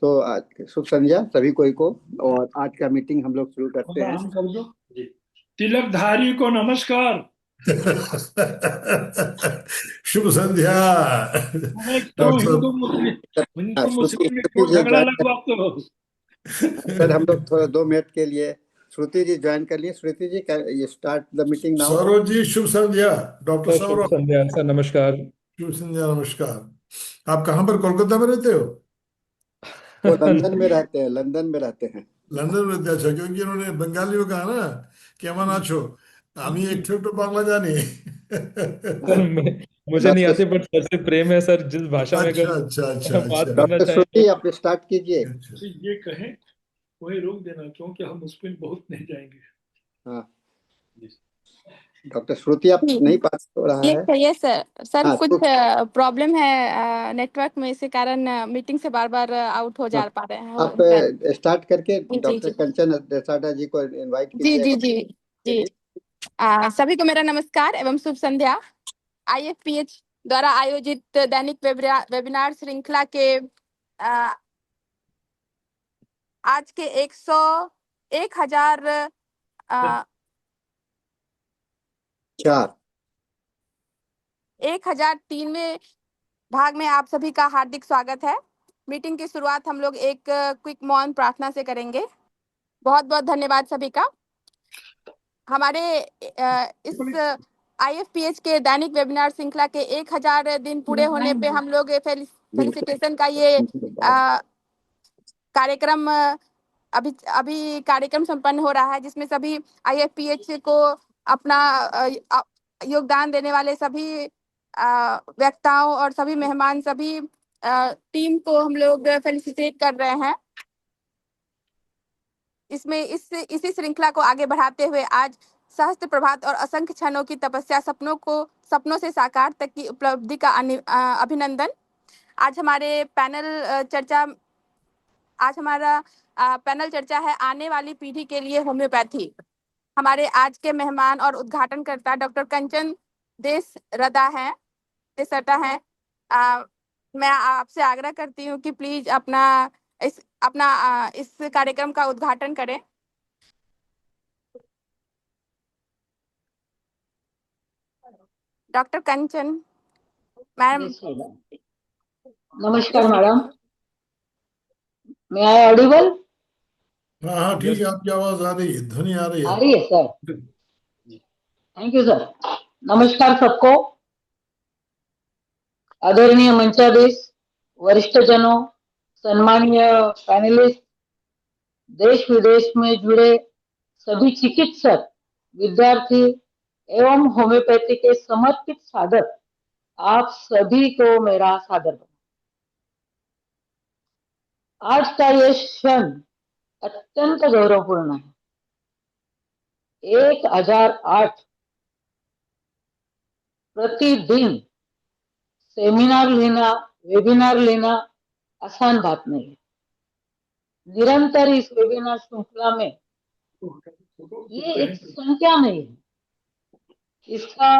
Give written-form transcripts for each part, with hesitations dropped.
तो शुभ संध्या सभी कोई को। और आज का मीटिंग हम लोग शुरू करते हैं। हम कर दो जी। तिलकधारी को नमस्कार। शुभ संध्या। मैं डॉक्टर हिंदू साहब, मुस्लिम हिंदू श्रुति मुस्लिम में श्रुति क्यों जी झगड़ा ज्वाइन कर। लगवाते हो? सर हम लोग थोड़ा 2 मिनट के लिए श्रुति जी ज्वाइन कर लिए। श्रुति जी ये start the meeting now. Saurabh ji शुभ संध्या। डॉक्टर सर शुभ सौरभ संध्या सर, नमस्कार। शुभ संध्या, नमस्कार। आप कहाँ पर, कोलकाता में रहते हो? वो लंदन में रहते हैं, लंदन में रहते हैं। लंदन में रहते हैं, अच्छा। क्योंकि उन्होंने बंगाली में कहा ना कि अमान आछो, আমি একটু একটু বাংলা জানি। सर मुझे नहीं डॉक्टर आती, बट सर से प्रेम है सर, जिस भाषा में अच्छा अगर अच्छा अच्छा बात अच्छा करना डॉक्टर चाहेंगे। श्रुति आप स्टार्ट कीजिए। अच्छा। तो ये कहें वही रोक देना, क्योंकि हम उस पर बहुत नहीं जाएंगे। हाँ डॉक्टर श्रुति आप नहीं पास हो रहा ये है। कहिए सर। सर हाँ कुछ तो प्रॉब्लम है नेटवर्क में, इसी कारण मीटिंग से बार बार आउट हो जा पा रहे हैं। आप स्टार्ट करके जी डॉक्टर जी कंचन देसाटा जी को इनवाइट जी कीजिए। जी जी जी। सभी को मेरा नमस्कार एवं शुभ संध्या। IFPH द्वारा आयोजित दैनिक वेबिनार श्रृंखला के आज के 1003वें भाग में आप सभी का हार्दिक स्वागत है। मीटिंग की शुरुआत हम लोग एक क्विक मौन प्रार्थना से करेंगे। बहुत बहुत धन्यवाद सभी का। हमारे इस IFPH के दैनिक वेबिनार श्रृंखला के 1000 दिन पूरे होने पे हम लोग फेलिसिटेशन का ये कार्यक्रम अभी अभी कार्यक्रम संपन्न हो रहा है, जिसमें सभी IFPH को अपना योगदान देने वाले सभी वक्ताओं और सभी मेहमान, सभी टीम को हम लोग फेलिसिटेट कर रहे हैं। इसमें इसी श्रृंखला को आगे बढ़ाते हुए आज सहस्त्र प्रभात और असंख्य क्षणों की तपस्या, सपनों से साकार तक की उपलब्धि का अभिनंदन। आज हमारा पैनल चर्चा है आने वाली पीढ़ी के लिए होम्योपैथी। हमारे आज के मेहमान और उद्घाटनकर्ता डॉक्टर कंचन देसरता हैं। मैं आपसे आग्रह करती हूँ कि प्लीज इस कार्यक्रम का उद्घाटन करें। डॉक्टर कंचन मैम। नमस्कार मैडम, मैं आई ऑडिबल? हाँ हाँ ठीक है, आपकी आवाज आ रही है, ध्वनि आ रही आ है। रही है सर? Thank you sir. नमस्कार सबको। आदरणीय मंचाधीश, वरिष्ठ जनों, सम्मानीय पैनलिस्ट, देश विदेश में जुड़े सभी चिकित्सक, विद्यार्थी एवं होम्योपैथी के समर्पित साधक, आप सभी को मेरा सादर प्रणाम। आज का यह क्षण अत्यंत गौरवपूर्ण है। 1008 प्रतिदिन वेबिनार लेना आसान बात नहीं है। निरंतर इस वेबिनार श्रृंखला में ये एक संख्या नहीं है, इसका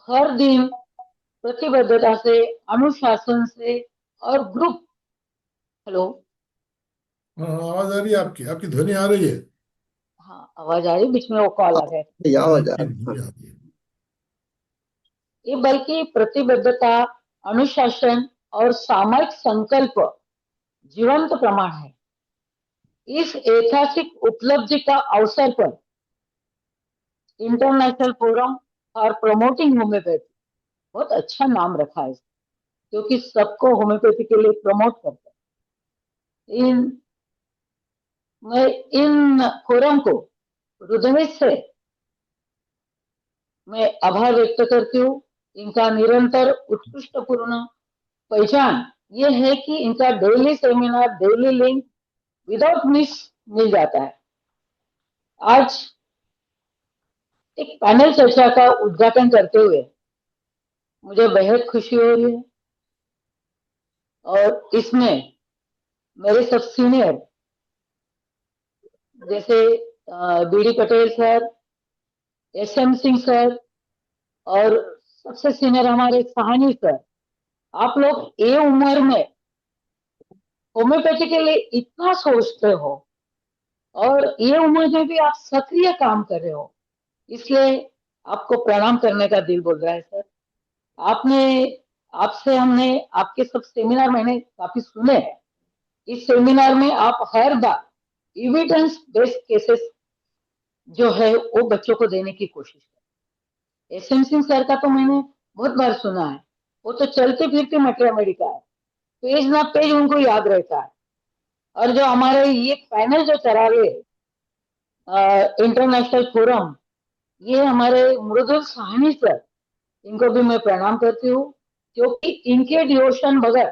हर दिन प्रतिबद्धता से, अनुशासन से और ग्रुप। हेलो, हाँ आवाज आ रही है, आपकी ध्वनि आ रही है। हाँ आवाज आ रही, बीच में वो कॉल आ गया। आवाज आ ध्वनि आ रही है। ये बल्कि प्रतिबद्धता, अनुशासन और सामूहिक संकल्प जीवंत प्रमाण है। इस ऐतिहासिक उपलब्धि का अवसर पर international forum for promoting homeopathy, बहुत अच्छा नाम रखा है क्योंकि सबको होम्योपैथी के लिए प्रमोट करता है। मैं इन फोरम को हृदय से मैं आभार व्यक्त करती हूँ। इनका निरंतर उत्कृष्टपूर्ण पहचान ये है कि इनका daily seminar, daily link without miss मिल जाता है। आज एक पैनल चर्चा का उद्घाटन करते हुए मुझे बेहद खुशी हो रही है और इसमें मेरे सब सीनियर जैसे BD Patel sir, SM Singh sir और सबसे सीनियर हमारे साहनी सर, आप लोग ये उम्र में होम्योपैथी के लिए इतना सोचते हो और ये उम्र में भी आप सक्रिय काम कर रहे हो, इसलिए आपको प्रणाम करने का दिल बोल रहा है सर। हमने आपके सब सेमिनार मैंने काफी सुने हैं। इस सेमिनार में आप हर बार एविडेंस बेस्ड केसेस जो है वो बच्चों को देने की कोशिश करें। एसएम सिंह सर का तो मैंने बहुत बार सुना है, वो तो चलते फिरते मेडिका है, पेज ना पेज उनको याद रहता है। और जो हमारे ये पैनल जो चला रहे इंटरनेशनल फोरम, ये हमारे मृदुल साहनी सर, इनको भी मैं प्रणाम करती हूँ, क्योंकि इनके डिवोशन बगैर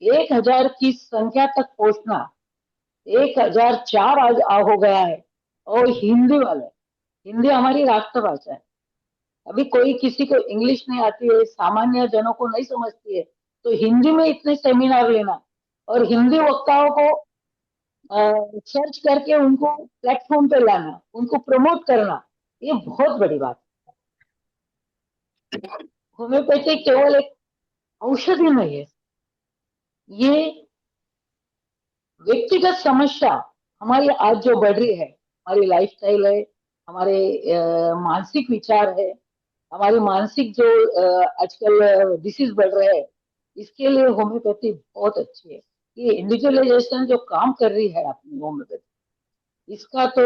1000 की संख्या तक पहुंचना 1004 आज हो गया है। और हिंदी हमारी राष्ट्रभाषा है। अभी कोई किसी को इंग्लिश नहीं आती है, सामान्य जनों को नहीं समझती है, तो हिंदी में इतने सेमिनार लेना और हिंदी वक्ताओं को सर्च करके उनको प्लेटफॉर्म पे लाना, उनको प्रमोट करना, ये बहुत बड़ी बात है। होम्योपैथी केवल एक औषधि नहीं है, ये व्यक्तिगत समस्या हमारी आज जो बढ़ रही है, हमारी लाइफस्टाइल है, हमारे मानसिक विचार है, हमारी मानसिक जो आजकल डिसीज बढ़ रहे हैं, इसके लिए होम्योपैथी बहुत अच्छी है। ये इंडिविजुअलाइजेशन जो काम कर रही है अपनी होम्योपैथी, इसका तो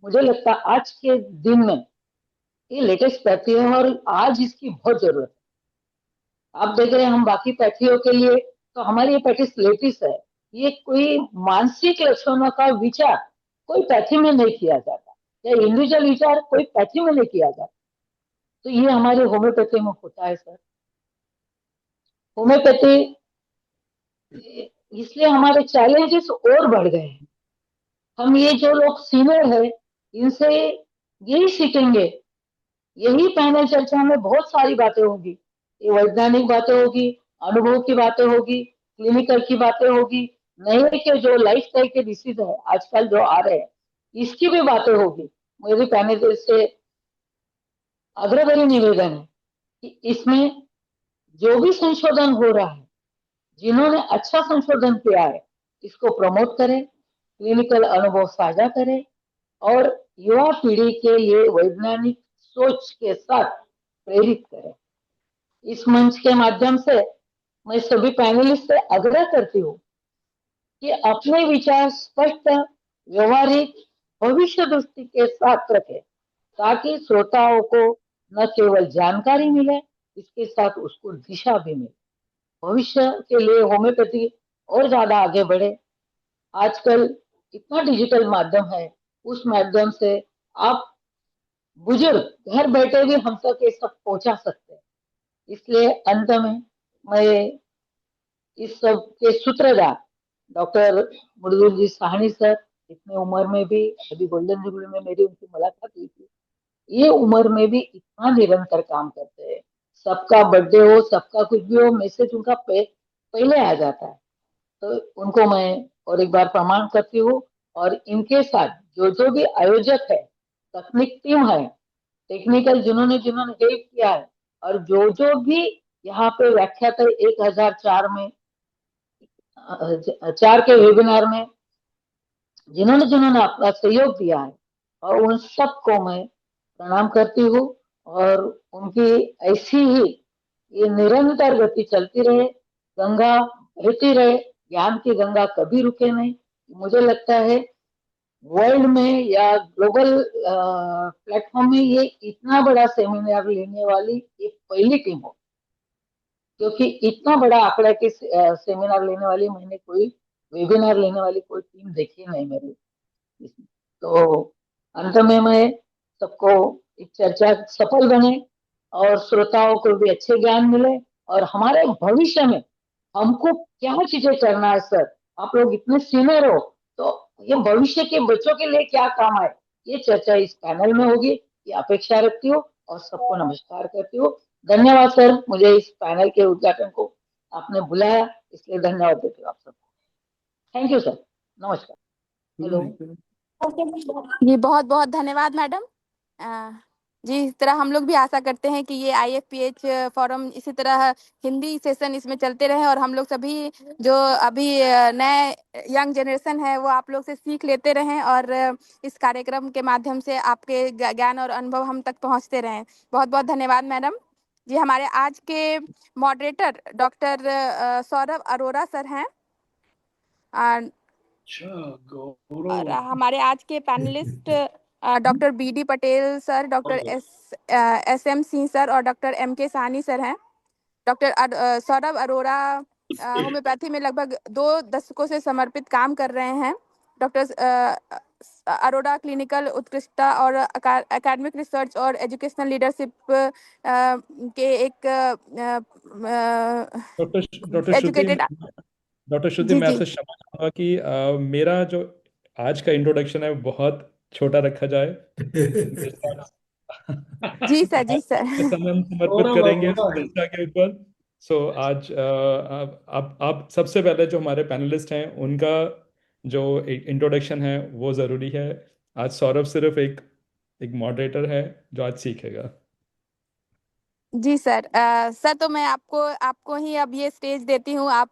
मुझे लगता है आज के दिन में ये लेटेस्ट पैथी है और आज इसकी बहुत जरूरत है। आप देख रहे हैं हम बाकी पैथियों के लिए तो हमारी ये पैथी लेटेस्ट है, ये कोई मानसिक लक्षणों का विचार कोई पैथी में नहीं किया जाता, या इंडिविजुअल विचार कोई पैथी में नहीं किया जाता, तो ये हमारे होम्योपैथी में होता है सर। होम्योपैथी इसलिए हमारे चैलेंजेस और बढ़ गए हैं। हम ये जो लोग सीनियर है इनसे यही सीखेंगे, यही पैनल चर्चा में बहुत सारी बातें होगी, ये वैज्ञानिक बातें होगी, अनुभव की बातें होगी, क्लिनिकल की बातें होगी, नए के जो लाइफस्टाइल के डिसीज है आजकल जो आ रहे हैं इसकी भी बातें होगी। मेरे पैनल से अग्रगण्य निवेदन है कि इसमें जो भी संशोधन हो रहा है, जिन्होंने अच्छा संशोधन किया है, इसको प्रमोट करें, क्लिनिकल अनुभव साझा करें और युवा पीढ़ी के लिए वैज्ञानिक सोच के साथ प्रेरित करें। इस मंच के माध्यम से मैं सभी पैनलिस्ट से आग्रह करती हूँ कि अपने विचार स्पष्ट, व्यवहारिक, भविष्य दृष्टि के साथ रखें, ताकि श्रोताओं को न केवल जानकारी मिले, इसके साथ उसको दिशा भी मिले, भविष्य के लिए होम्योपैथी और ज्यादा आगे बढ़े। आजकल इतना डिजिटल माध्यम है, उस माध्यम से आप बुजुर्ग घर बैठे भी हम तक ये सब पहुंचा सकते हैं। इसलिए अंत में मैं इस सब के सूत्रधार डॉक्टर मृदुल जी साहनी सर, इतने उम्र में भी, अभी गोल्डन जुबली में मेरी उनकी मुलाकात हुई थी, ये उम्र में भी इतना निरंतर काम करते हैं। सबका बर्थडे हो, सबका कुछ भी हो, मैसेज उनका पहले आ जाता है, तो उनको मैं और एक बार प्रणाम करती हूँ। और इनके साथ जो भी आयोजक है, तकनीक टीम है, टेक्निकल जिन्होंने हेल्प किया है, और जो भी यहाँ पे व्याख्याता 1004 में 4 के वेबिनार में जिन्होंने अपना सहयोग दिया है, और उन सबको मैं प्रणाम करती हूँ। और उनकी ऐसी ही ये निरंतर गति चलती रहे, गंगा बहती रहे, ज्ञान की गंगा कभी रुके नहीं। मुझे लगता है वर्ल्ड में या ग्लोबल प्लेटफॉर्म में ये इतना बड़ा सेमिनार लेने वाली एक पहली टीम हो, क्योंकि इतना बड़ा आंकड़ा के सेमिनार लेने वाली मैंने कोई वेबिनार लेने वाली कोई टीम देखी नहीं मेरी। तो अंत में मैं सबको एक चर्चा सफल बने और श्रोताओं को भी अच्छे ज्ञान मिले, और हमारे भविष्य में हमको क्या चीजें करना है सर, आप लोग इतने सीनियर हो तो ये भविष्य के बच्चों के लिए क्या काम है, ये चर्चा इस पैनल में होगी, ये अपेक्षा रखती हूँ और सबको नमस्कार करती हूँ। धन्यवाद सर, मुझे इस पैनल के उद्घाटन को आपने बुलाया, इसलिए धन्यवाद देती हूँ आप सबको। थैंक यू सर, नमस्कार। हेलो जी बहुत बहुत धन्यवाद मैडम। जी, इस तरह हम लोग भी आशा करते हैं कि ये IFPH फोरम इसी तरह हिंदी सेशन इसमें चलते रहे और हम लोग सभी जो अभी नए यंग जनरेशन है वो आप लोग से सीख लेते रहें और इस कार्यक्रम के माध्यम से आपके ज्ञान और अनुभव हम तक पहुंचते रहें। बहुत बहुत धन्यवाद मैडम जी। हमारे आज के moderator doctor Saurabh Arora sir हैं और अच्छा, और गौरव। हमारे आज के panelist doctor BD Patel sir, doctor SM Singh sir और डॉक्टर MK साहनी सर हैं। डॉक्टर सौरभ अरोरा होम्योपैथी में लगभग 2 दशकों से समर्पित काम कर रहे हैं। डॉक्टर अरोरा क्लिनिकल उत्कृष्टता और एकेडमिक रिसर्च और एजुकेशनल लीडरशिप के एक डॉक्टर श्रुति एजुकेटेड। डॉक्टर श्रुति जी मैं जी आपसे क्षमा चाहूंगा कि मेरा जो आज का इंट्रोडक्शन है बहुत छोटा रखा जाए। मेरे साथ जी सर, जी सर। समय हम समर्पित गौरव करेंगे अरोड़ा है। चर्चा के ऊपर। सो आज आप सबसे पहले जो हमारे पैनलिस्ट हैं उनका जो इंट्रोडक्शन है वो ज़रूरी है। आज सौरभ सिर्फ एक एक मॉडरेटर है जो आज सीखेगा। जी सर। सर तो मैं आपको आपको ही अब ये स्टेज देती हूँ। आप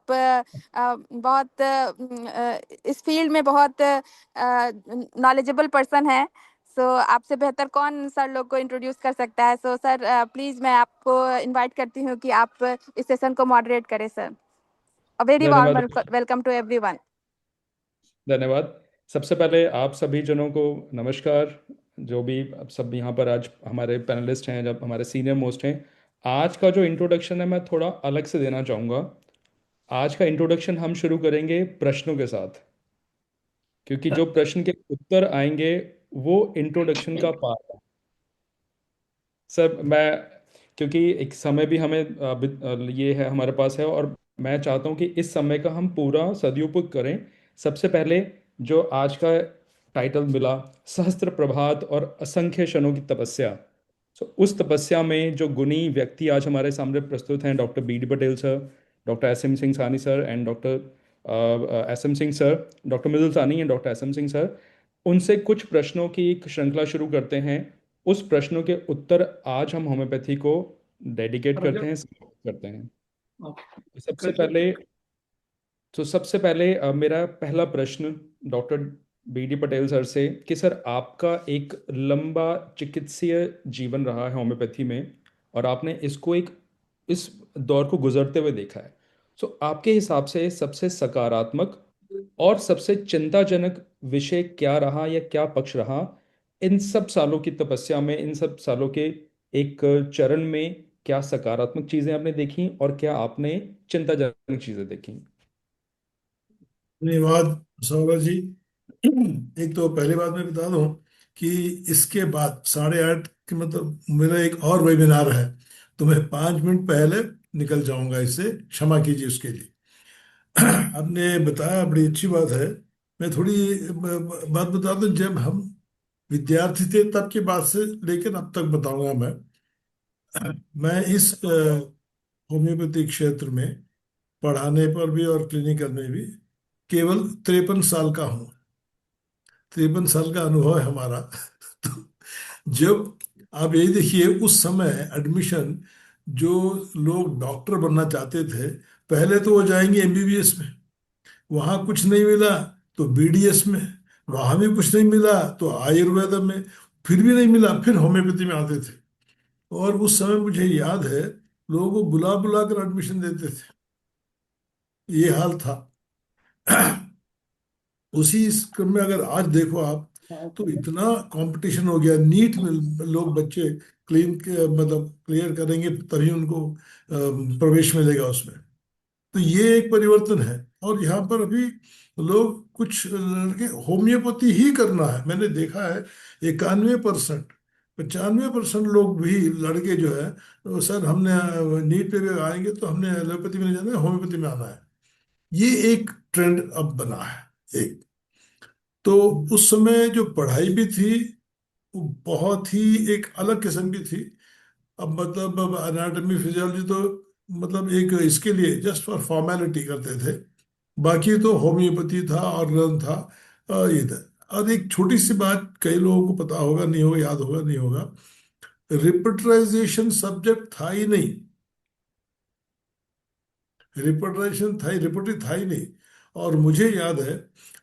बहुत इस फील्ड में बहुत नॉलेजेबल पर्सन है। सो आपसे बेहतर कौन सर लोग को इंट्रोड्यूस कर सकता है। सो सर प्लीज मैं आपको इनवाइट करती हूँ कि आप इस सेशन को मॉडरेट करें सर। अ वेरी वार्म धन्यवाद। Welcome to everyone. धन्यवाद। सबसे पहले आप सभी जनों को नमस्कार। जो भी आप सब यहाँ पर आज हमारे पैनलिस्ट हैं, जब हमारे सीनियर मोस्ट हैं, आज का जो इंट्रोडक्शन है मैं थोड़ा अलग से देना चाहूँगा। आज का इंट्रोडक्शन हम शुरू करेंगे प्रश्नों के साथ, क्योंकि जो प्रश्न के उत्तर आएंगे वो इंट्रोडक्शन का पार्ट है। सर मैं, क्योंकि एक समय भी हमें ये है हमारे पास है और मैं चाहता हूँ कि इस समय का हम पूरा सदुपयोग करें। सबसे पहले जो आज का टाइटल मिला, सहस्त्र प्रभात और असंख्य क्षणों की तपस्या। तो उस तपस्या में जो गुणी व्यक्ति आज हमारे सामने प्रस्तुत हैं, doctor BD Patel sir, doctor SM Singh Sani sir and doctor SM Singh sir, doctor Mridul Sani and doctor SM Singh sir, उनसे कुछ प्रश्नों की एक श्रृंखला शुरू करते हैं। उस प्रश्नों के उत्तर आज हम होम्योपैथी को डेडिकेट करते हैं, समर्पित करते हैं। सबसे पहले सबसे पहले मेरा पहला प्रश्न डॉक्टर BD पटेल सर से कि सर आपका एक लंबा चिकित्सीय जीवन रहा है होम्योपैथी में और आपने इसको एक इस दौर को गुजरते हुए देखा है। सो आपके हिसाब से सबसे सकारात्मक और सबसे चिंताजनक विषय क्या रहा या क्या पक्ष रहा इन सब सालों की तपस्या में, इन सब सालों के एक चरण में? क्या सकारात्मक चीजें आपने देखी और क्या आपने चिंताजनक चीजें देखी? धन्यवाद सौरभ जी। एक तो पहली बात मैं बता दूं कि इसके बाद 8:30 के मतलब मेरा एक और वेबिनार है, तो मैं 5 मिनट पहले निकल जाऊंगा, इससे क्षमा कीजिए उसके लिए। आपने बताया, बड़ी अच्छी बात है। मैं थोड़ी बात बता दूं, जब हम विद्यार्थी थे तब की बात से लेकर अब तक बताऊंगा मैं इस होम्योपैथिक क्षेत्र में पढ़ाने पर भी और क्लिनिकल में भी केवल 53 साल का हूँ। 53 साल का अनुभव है हमारा। तो जब आप यही देखिए, उस समय एडमिशन जो लोग डॉक्टर बनना चाहते थे, पहले तो वो जाएंगे MBBS में, वहां कुछ नहीं मिला तो BDS में, वहां भी कुछ नहीं मिला तो आयुर्वेद में, फिर भी नहीं मिला फिर होम्योपैथी में आते थे। और उस समय मुझे याद है लोगों को बुला बुला कर एडमिशन देते थे, ये हाल था। उसी क्रम में अगर आज देखो आप, तो इतना कंपटीशन हो गया। नीट में लोग बच्चे मतलब क्लियर करेंगे तभी उनको प्रवेश मिलेगा उसमें। तो ये एक परिवर्तन है। और यहाँ पर अभी लोग, कुछ लड़के होम्योपैथी ही करना है, मैंने देखा है 91%, 95% लोग भी लड़के जो है, तो सर हमने नीट पे भी आएंगे तो हमने एलोपैथी में नहीं जाना है, होम्योपैथी में आना है। ये एक ट्रेंड अब बना है एक। तो उस समय जो पढ़ाई भी थी वो बहुत ही एक अलग किस्म की थी। अब मतलब अब एनाटॉमी फिजियोलॉजी तो मतलब एक इसके लिए जस्ट फॉर फॉर्मेलिटी करते थे, बाकी तो होम्योपैथी था और रन था, ये था। और एक छोटी सी बात, कई लोगों को पता होगा नहीं होगा, याद होगा नहीं होगा, रिपर्टराइजेशन सब्जेक्ट था ही नहीं, रिपोर्टरी था ही नहीं। और मुझे याद है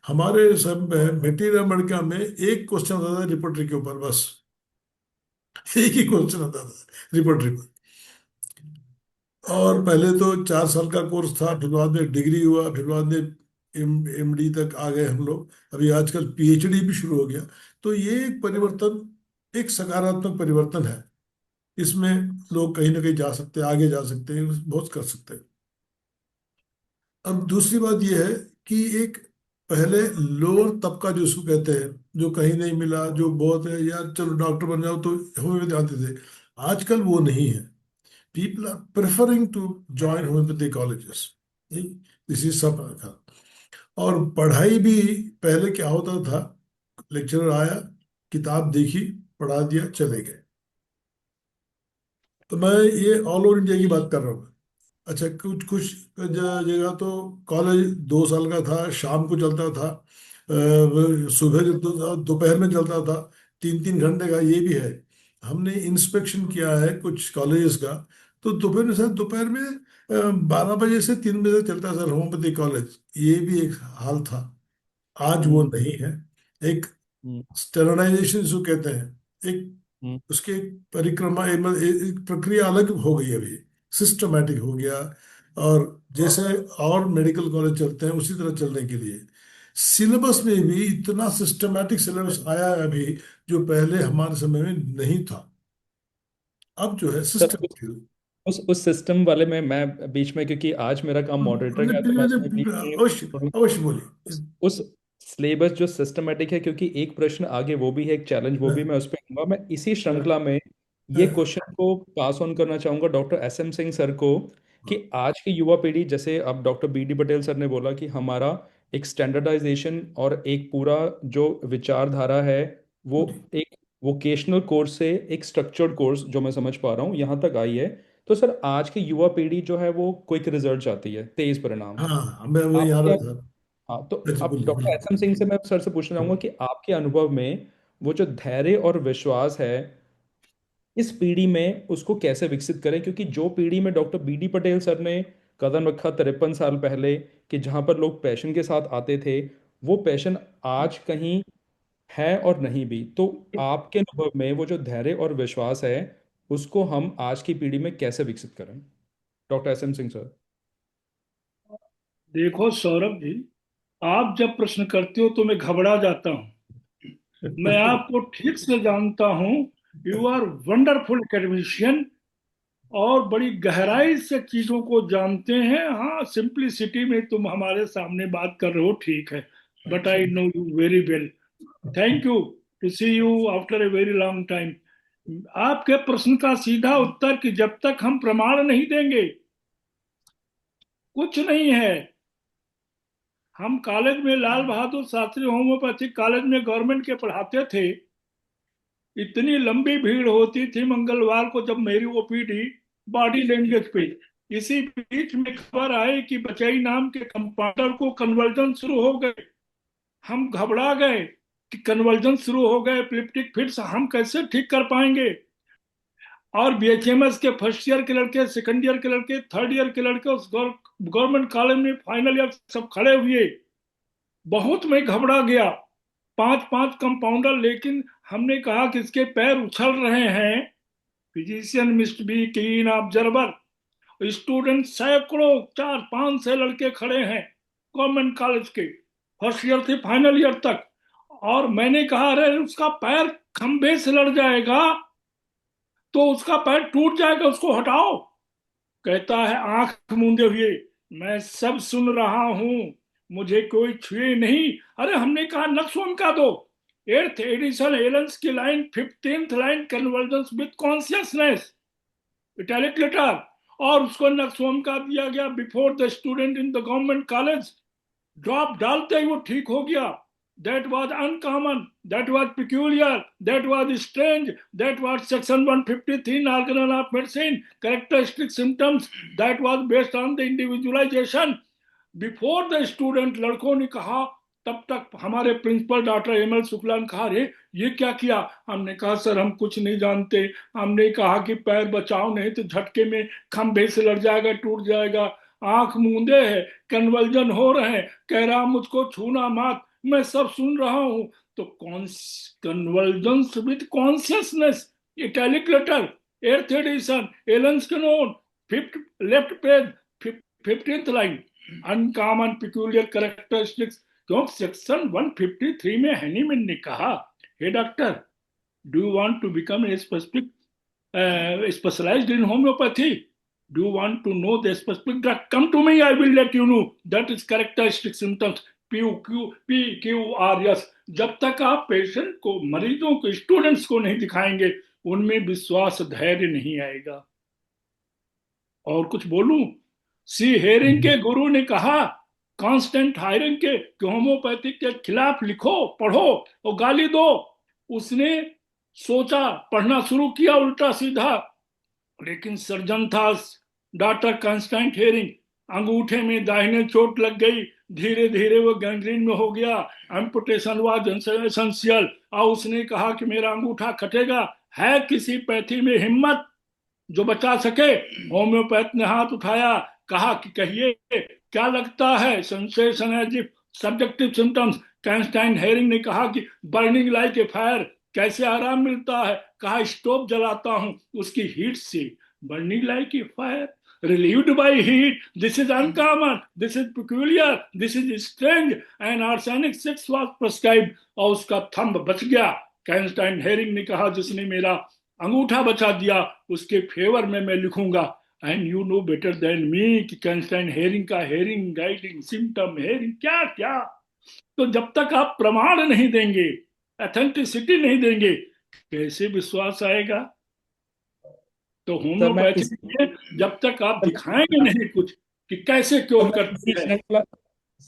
हमारे सब मटेरियल मड़का में एक क्वेश्चन आता था रिपोर्टरी के ऊपर, बस एक ही क्वेश्चन आता था रिपोर्टरी पर। और पहले तो 4 साल का कोर्स था, फिर बाद में डिग्री हुआ, फिर बाद में एमडी तक आ गए हम लोग, अभी आजकल पीएचडी भी शुरू हो गया। तो ये एक परिवर्तन, एक सकारात्मक परिवर्तन है। इसमें लोग कहीं ना कहीं जा सकते हैं, आगे जा सकते हैं, बहुत कर सकते हैं। अब दूसरी बात यह है कि एक पहले लोअर तबका जो उसको कहते हैं, जो कहीं नहीं मिला, जो बहुत है यार चलो डॉक्टर बन जाओ, तो होम्योपैथी आते थे। आजकल वो नहीं है। People are preferring to join homeopathy colleges. This is सब रखा। और पढ़ाई भी पहले क्या होता था, लेक्चरर आया, किताब देखी, पढ़ा दिया, चले गए। तो मैं ये ऑल ओवर इंडिया की बात कर रहा हूँ। अच्छा, कुछ कुछ जगह तो कॉलेज 2 साल का था, शाम को चलता था, सुबह दोपहर में चलता था, 3 3 घंटे का, ये भी है। हमने इंस्पेक्शन किया है कुछ कॉलेजेस का, तो दोपहर में 12 बजे से 3 बजे तक चलता है सर होम्योपैथी कॉलेज। ये भी एक हाल था, आज वो नहीं है। एक हम्म, स्टैंडर्डाइजेशन जो कहते हैं, एक हम्म, उसकी परिक्रमा, एक प्रक्रिया अलग हो गई अभी, सिस्टमैटिक हो गया। और जैसे और मेडिकल कॉलेज चलते हैं उसी तरह चलने के लिए सिलेबस में भी इतना सिस्टमैटिक सिलेबस आया है अभी, जो पहले हमारे समय में नहीं था। अब जो है सर सिस्टम। उस सिस्टम वाले में मैं बीच में, क्योंकि आज मेरा काम मॉडरेटर का है, तो मैं उसमें बीच में अवश्य अवश्य बोलिए। उस सिलेबस जो सिस्टमेटिक है, क्योंकि एक प्रश्न आगे वो भी है, एक चैलेंज वो भी हाँ, मैं उस पर दूंगा। मैं इसी श्रृंखला में ये हाँ, क्वेश्चन को पास ऑन करना चाहूंगा doctor S M Singh sir को, कि आज की युवा पीढ़ी, जैसे अब doctor B D Patel sir ने बोला कि हमारा एक स्टैंडर्डाइजेशन और एक पूरा जो विचारधारा है, वो एक वोकेशनल कोर्स से एक स्ट्रक्चर्ड कोर्स, जो मैं समझ पा रहा हूँ, यहाँ तक आई है। तो सर आज की युवा पीढ़ी जो है वो क्विक रिजल्ट चाहती है, तेज परिणाम। हाँ, मैं वही आ आपके, रहा था। हाँ, तो अच्छा, अब बोलिए डॉक्टर बोलिए। एस एम सिंह से मैं सर से पूछना चाहूंगा कि आपके अनुभव में वो जो धैर्य और विश्वास है इस पीढ़ी में, उसको कैसे विकसित करें, क्योंकि जो पीढ़ी में doctor B D Patel sir ने कदम रखा 53 साल पहले, कि जहां पर लोग पैशन के साथ आते थे, वो पैशन आज कहीं है और नहीं भी। तो आपके अनुभव में वो जो धैर्य और विश्वास है, उसको हम आज की पीढ़ी में कैसे विकसित करें, doctor S M Singh sir? देखो सौरभ जी, आप जब प्रश्न करते हो तो मैं घबरा जाता हूँ। मैं आपको ठीक से जानता हूँ। यू आर वंडरफुल एकेडमिशियन और बड़ी गहराई से चीजों को जानते हैं। हाँ, सिंपलिसिटी में तुम हमारे सामने बात कर रहे हो, ठीक है, but I know you very well. Thank you to see you after a very long time. आपके प्रश्न का सीधा उत्तर कि जब तक हम प्रमाण नहीं देंगे कुछ नहीं है। हम कॉलेज में लाल बहादुर शास्त्री होम्योपैथिक कॉलेज में गवर्नमेंट के पढ़ाते थे। इतनी लंबी भीड़ होती थी मंगलवार को जब मेरी ओपीडी बॉडी लैंग्वेज पे। इसी बीच में खबर आई कि बचई नाम के कंपाउंडर को कन्वर्जन शुरू हो गए। हम घबरा गए कि कन्वर्जन शुरू हो गए, एपिलेप्टिक फिट्स हम कैसे ठीक कर पाएंगे। और बीएचएमएस के फर्स्ट ईयर के लड़के, सेकंड ईयर के लड़के, थर्ड ईयर के लड़के उस गवर्नमेंट कॉलेज में फाइनल ईयर सब खड़े हुए। बहुत मैं घबरा गया। 5 5 कंपाउंडर, लेकिन हमने कहा कि इसके पैर उछल रहे हैं। फिजिशियन मिस्ट बी कीन ऑब्जर्वर। स्टूडेंट सैकड़ों, 4 5 से लड़के खड़े हैं गवर्नमेंट कॉलेज के, फर्स्ट ईयर से फाइनल ईयर तक। और मैंने कहा अरे उसका पैर खंभे से लड़ जाएगा तो उसका पैर टूट जाएगा, उसको हटाओ। कहता है आंख मूंदे हुए, मैं सब सुन रहा हूं, मुझे कोई छुए नहीं। अरे हमने कहा नक्सोम का दो, 8th एडिशन एलेंस की line, 15th line, convergence with consciousness, italic letter. और उसको नक्सोम का दिया गया before the student in the government college. Drop डालते ही वो ठीक हो गया। That was uncommon, that was peculiar, that was strange, that was section 153 in Organal of Medicine, characteristic symptoms, that was based on the individualization. Before the student, लड़कों ने कहा तब तक हमारे प्रिंसिपल डॉक्टर एमएल शुक्ला ने कहा, अरे ये क्या किया? हमने कहा, सर हम कुछ नहीं जानते। हमने कहा कि पैर बचाओ, नहीं तो झटके में खंभे से लड़ जाएगा, टूट जाएगा। आंख मूंदे है, कन्वर्जन हो रहे हैं, कह रहा मुझको छूना मत, मैं सब सुन रहा हूं। तो convergence with consciousness, italic letter, 8th edition, Allen's canon, 5th left page, 15th line, uncommon peculiar characteristics. क्योंकि सेक्शन 153 में हैनीमैन ने कहा, hey doctor, do you want to become a specific specialized in homeopathy? Do you want to know the specific drug? Come to me, I will let you know. That is characteristic symptoms. PQRS. जब तक आप patient को, मरीजों को, students को नहीं दिखाएंगे, उनमें विश्वास, धैर्य नहीं आएगा। और कुछ बोलूं? सी हेरिंग के गुरु ने कहा कांस्टेंट हायरिंग के कि होम्योपैथिक के खिलाफ लिखो, पढ़ो और गाली दो। उसने सोचा, पढ़ना शुरू किया उल्टा सीधा, लेकिन सर्जन था डॉक्टर कांस्टेंट हेरिंग। अंगूठे में दाहिने चोट लग गई, धीरे धीरे वो गैंग्रीन में हो गया, एम्पुटेशन वाज एसेंशियल। और उसने कहा कि मेरा अंगूठा कटेगा, है किसी पैथी में हिम्मत जो बचा सके? होम्योपैथ ने हाथ उठाया, कहा कि कहिए क्या लगता है? Sensation as if, subjective symptoms. Constantine Hering ने कहा कि बर्निंग लाइक ए फायर। कैसे आराम मिलता है? कहा स्टोव जलाता हूं उसकी हीट से। Burning like a fire, relieved by heat, this is uncommon, this is peculiar, this is strange, and arsenic 6 was prescribed। और उसका थंब बच गया। कांस्टेंट हेरिंग ने कहा, जिसने मेरा अंगूठा बचा दिया उसके फेवर में मैं लिखूंगा। And you know better than me कि कांस्टेंट हेरिंग का हेरिंग गाइडिंग सिम्टम, हेरिंग क्या क्या। तो जब तक आप प्रमाण नहीं देंगे, ऑथेंटिसिटी नहीं देंगे, कैसे विश्वास आएगा? तो होम्योपैथी में जब तक आप दिखाएंगे नहीं कुछ कि कैसे क्योर करते हैं।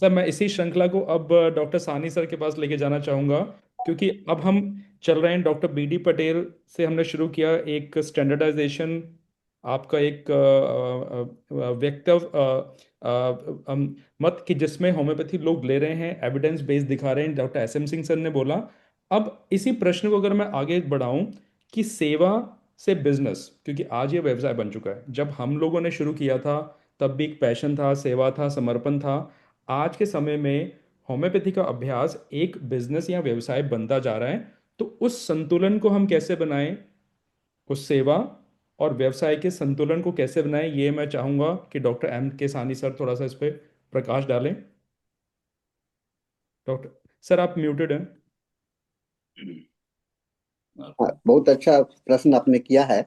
सर मैं इसी श्रृंखला को अब डॉक्टर सानी सर के पास लेके जाना चाहूंगा, क्योंकि अब हम चल रहे हैं डॉक्टर बीडी पटेल से। हमने शुरू किया एक स्टैंडर्डाइजेशन, आपका एक मत कि जिसमें होम्योपैथी लोग ले रहे हैं, एविडेंस बेस्ड दिखा रहे हैं, डॉक्टर एसएम सिंह सर ने बोला। अब इसी प्रश्न को अगर मैं आगे बढ़ाऊं कि सेवा से बिजनेस, क्योंकि आज ये व्यवसाय बन चुका है। जब हम लोगों ने शुरू किया था तब भी एक पैशन था, सेवा था, समर्पण था। आज के समय में होम्योपैथी का अभ्यास एक बिजनेस या व्यवसाय बनता जा रहा है। तो उस संतुलन को हम कैसे बनाएं, उस सेवा और व्यवसाय के संतुलन को कैसे बनाएं, ये मैं चाहूंगा कि डॉक्टर एम के सानी सर थोड़ा सा इस पर प्रकाश डालें। डॉक्टर सर आप म्यूटेड हैं। बहुत अच्छा प्रश्न आपने किया है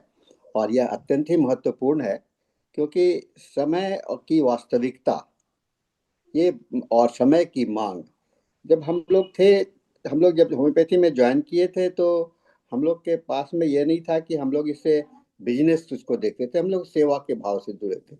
और यह अत्यंत ही महत्वपूर्ण है, क्योंकि समय की वास्तविकता ये और समय की मांग, जब हम लोग जब होम्योपैथी में ज्वाइन किए थे तो हम लोग के पास में ये नहीं था कि हम लोग इससे बिजनेस उसको देखते थे, हम लोग सेवा के भाव से जुड़े थे।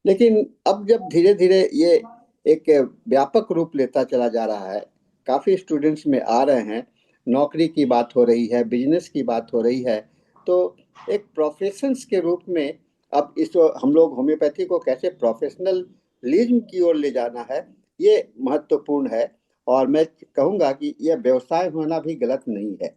लेकिन अब जब धीरे धीरे ये एक व्यापक रूप लेता चला जा रहा है, काफ़ी स्टूडेंट्स में आ रहे हैं, नौकरी की बात हो रही है, बिजनेस की बात हो रही है, तो एक प्रोफेशंस के रूप में अब इस हम लोग होम्योपैथी को कैसे प्रोफेशनलिज्म की ओर ले जाना है, ये महत्वपूर्ण है। और मैं कहूँगा कि यह व्यवसाय होना भी गलत नहीं है,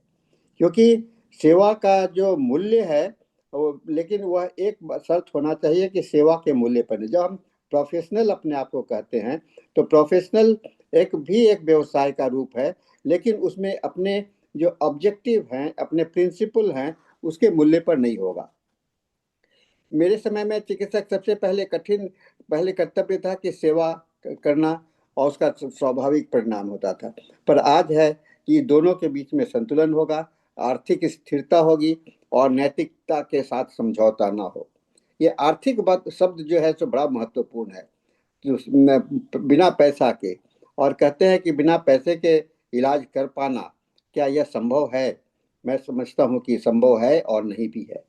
क्योंकि सेवा का जो मूल्य है लेकिन वह एक शर्त होना चाहिए कि सेवा के मूल्य पर नहीं। जब हम प्रोफेशनल अपने आप को कहते हैं तो प्रोफेशनल एक व्यवसाय का रूप है, लेकिन उसमें अपने जो ऑब्जेक्टिव हैं, अपने प्रिंसिपल हैं, उसके मूल्य पर नहीं होगा। मेरे समय में चिकित्सक सबसे पहले कर्तव्य था कि सेवा करना और उसका स्वाभाविक परिणाम होता था। पर आज है कि दोनों के बीच में संतुलन होगा, आर्थिक स्थिरता होगी और नैतिकता के साथ समझौता ना हो। ये आर्थिक बात शब्द जो है सो बड़ा महत्वपूर्ण है, जो बिना पैसा के, और कहते हैं कि बिना पैसे के इलाज कर पाना, क्या यह संभव है? मैं समझता हूँ कि संभव है और नहीं भी है,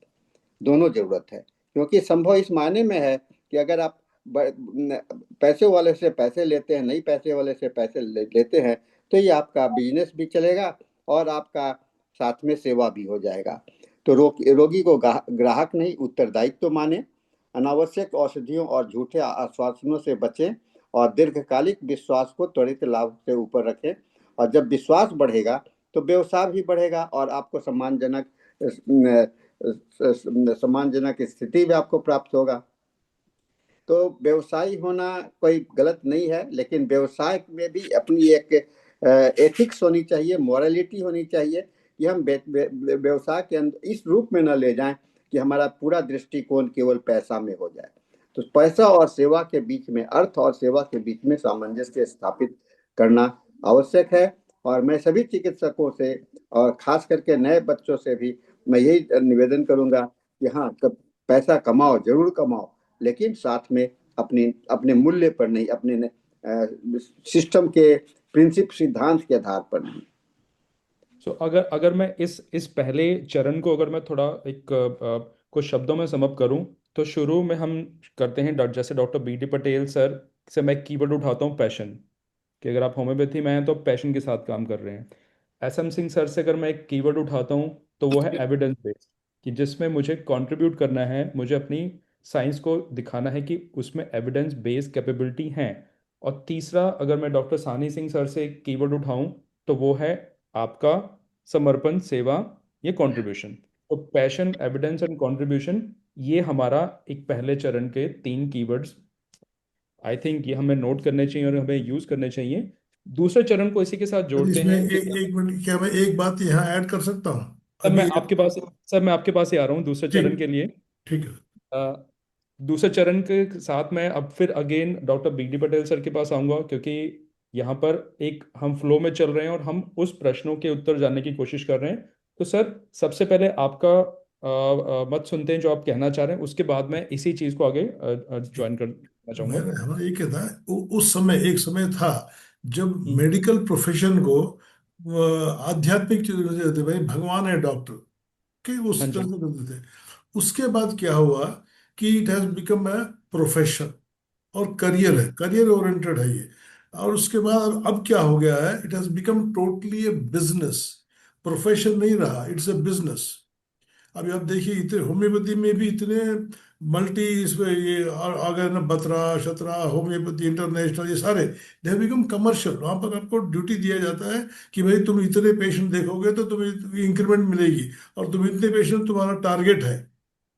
दोनों जरूरत है। क्योंकि संभव इस मायने में है कि अगर आप पैसे वाले से पैसे लेते हैं, नहीं पैसे वाले से पैसे लेते हैं, तो ये आपका बिजनेस भी चलेगा और आपका साथ में सेवा भी हो जाएगा। तो रोगी को ग्राहक नहीं उत्तरदायित्व माने, अनावश्यक औषधियों और झूठे आश्वासनों से बचें और दीर्घकालिक विश्वास को त्वरित लाभ से ऊपर रखें। और जब विश्वास बढ़ेगा तो व्यवसाय भी बढ़ेगा और आपको सम्मानजनक स्थिति भी आपको प्राप्त होगा। तो व्यवसायी होना कोई गलत नहीं है, लेकिन व्यवसाय में भी अपनी एक एथिक्स होनी चाहिए, मॉरलिटी होनी चाहिए कि हम व्यवसाय के अंदर इस रूप में न ले जाएं कि हमारा पूरा दृष्टिकोण केवल पैसा में हो जाए। तो पैसा और सेवा के बीच में, अर्थ और सेवा के बीच में सामंजस्य स्थापित करना आवश्यक है। और मैं सभी चिकित्सकों से और खास करके नए बच्चों से भी मैं यही निवेदन करूंगा कि हाँ, पैसा कमाओ, जरूर कमाओ, लेकिन साथ में अपने मूल्य पर नहीं, अपने सिस्टम के प्रिंसिप, सिद्धांत के आधार पर नहीं। अगर अगर मैं इस पहले चरण को अगर मैं थोड़ा एक कुछ शब्दों में समअप करूं, तो शुरू में हम करते हैं जैसे doctor B D Patel sir से मैं कीवर्ड उठाता हूं पैशन, कि अगर आप होम्योपैथी में हैं तो पैशन के साथ काम कर रहे हैं। SM सिंह सर से अगर मैं एक कीवर्ड उठाता हूं तो वो है एविडेंस बेस्ड, कि जिसमें मुझे कंट्रीब्यूट करना है, मुझे अपनी साइंस को दिखाना है कि उसमें एविडेंस बेस्ड कैपेबिलिटी है। और तीसरा अगर मैं डॉक्टर सानी सिंह सर से एक कीवर्ड उठाऊं तो वो है आपका समर्पण, सेवा, ये कंट्रीब्यूशन। तो पैशन, एविडेंस एंड कंट्रीब्यूशन, ये हमारा एक पहले चरण के 3 कीवर्ड्स आई थिंक ये हमें नोट करने चाहिए और हमें यूज करने चाहिए। दूसरे चरण को इसी के साथ सर जोड़ते इसमें हैं कि एक मिनट, क्या मैं एक बात यहाँ ऐड कर सकता हूँ सर अभी? मैं आपके पास ही आ रहा हूँ दूसरे ठीक, चरण के लिए। ठीक है। अ, दूसरे चरण के साथ मैं अब फिर again doctor B D Patel sir के पास आऊंगा, क्योंकि यहाँ पर एक हम फ्लो में चल रहे हैं और हम उस प्रश्नों के उत्तर जानने की कोशिश कर रहे हैं। तो सर सबसे पहले आपका मत सुनते हैं जो आप कहना चाह रहे हैं, उसके बाद मैं इसी चीज़ को आगे ज्वाइन करना चाहूँगा। मैंने हमारा ये कहता है उस समय एक समय था जब हम्म, मेडिकल प्रोफेशन को आध्यात्मिक चीजों से देते, भाई भगवान है डॉक्टर के, हाँ उस जी। तरह से करते थे। उसके बाद क्या हुआ कि it has become a profession और करियर है, करियर ओरिएंटेड है ये। और उसके बाद अब क्या हो गया है, it has become totally A business. Profession नहीं रहा, इट्स ए बिजनेस। अभी आप देखिए इतने होम्योपैथी में भी इतने मल्टी इसमें ये आ गए ना, बतरा शतरा होम्योपैथी इंटरनेशनल, ये सारे दे हैव बिकम कमर्शियल। वहां पर आपको ड्यूटी दिया जाता है कि भाई तुम इतने पेशेंट देखोगे तो तुम्हें इंक्रीमेंट मिलेगी, और तुम इतने पेशेंट, तुम्हारा टारगेट है,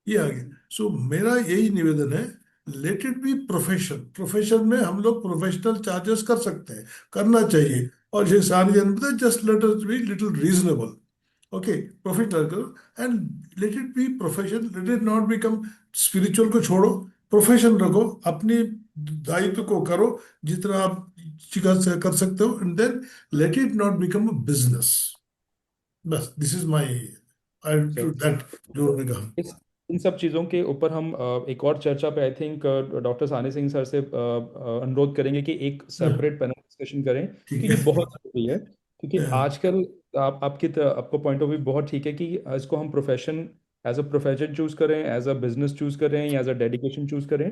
ये आ गया। सो मेरा यही निवेदन है, late it be profession. Profession में हम लोग प्रोफेशनल चार्जेस कर सकते हैं, करना चाहिए। और जैसे सारी जन पता है, just let us be little reasonable. Okay, profit करो and let it be profession, let it not become spiritual. को छोड़ो, प्रोफेशन रखो, अपनी दायित्व को करो जितना आप कर सकते हो, and then let it not become a business. बस this is my I to sir that जो उन्होंने कहा। इस इन सब चीज़ों के ऊपर हम एक और चर्चा पे आई थिंक डॉक्टर सानी सिंह सर से अनुरोध करेंगे कि एक हाँ, सेपरेट पैनल डिस्कशन करें, ठीक क्योंकि है। बहुत जरूरी है। क्योंकि हाँ, आजकल आपको पॉइंट ऑफ व्यू बहुत ठीक है कि इसको हम profession, as a profession choose करें, एज अ बिजनेस चूज करें, या एज अ डेडिकेशन चूज करें।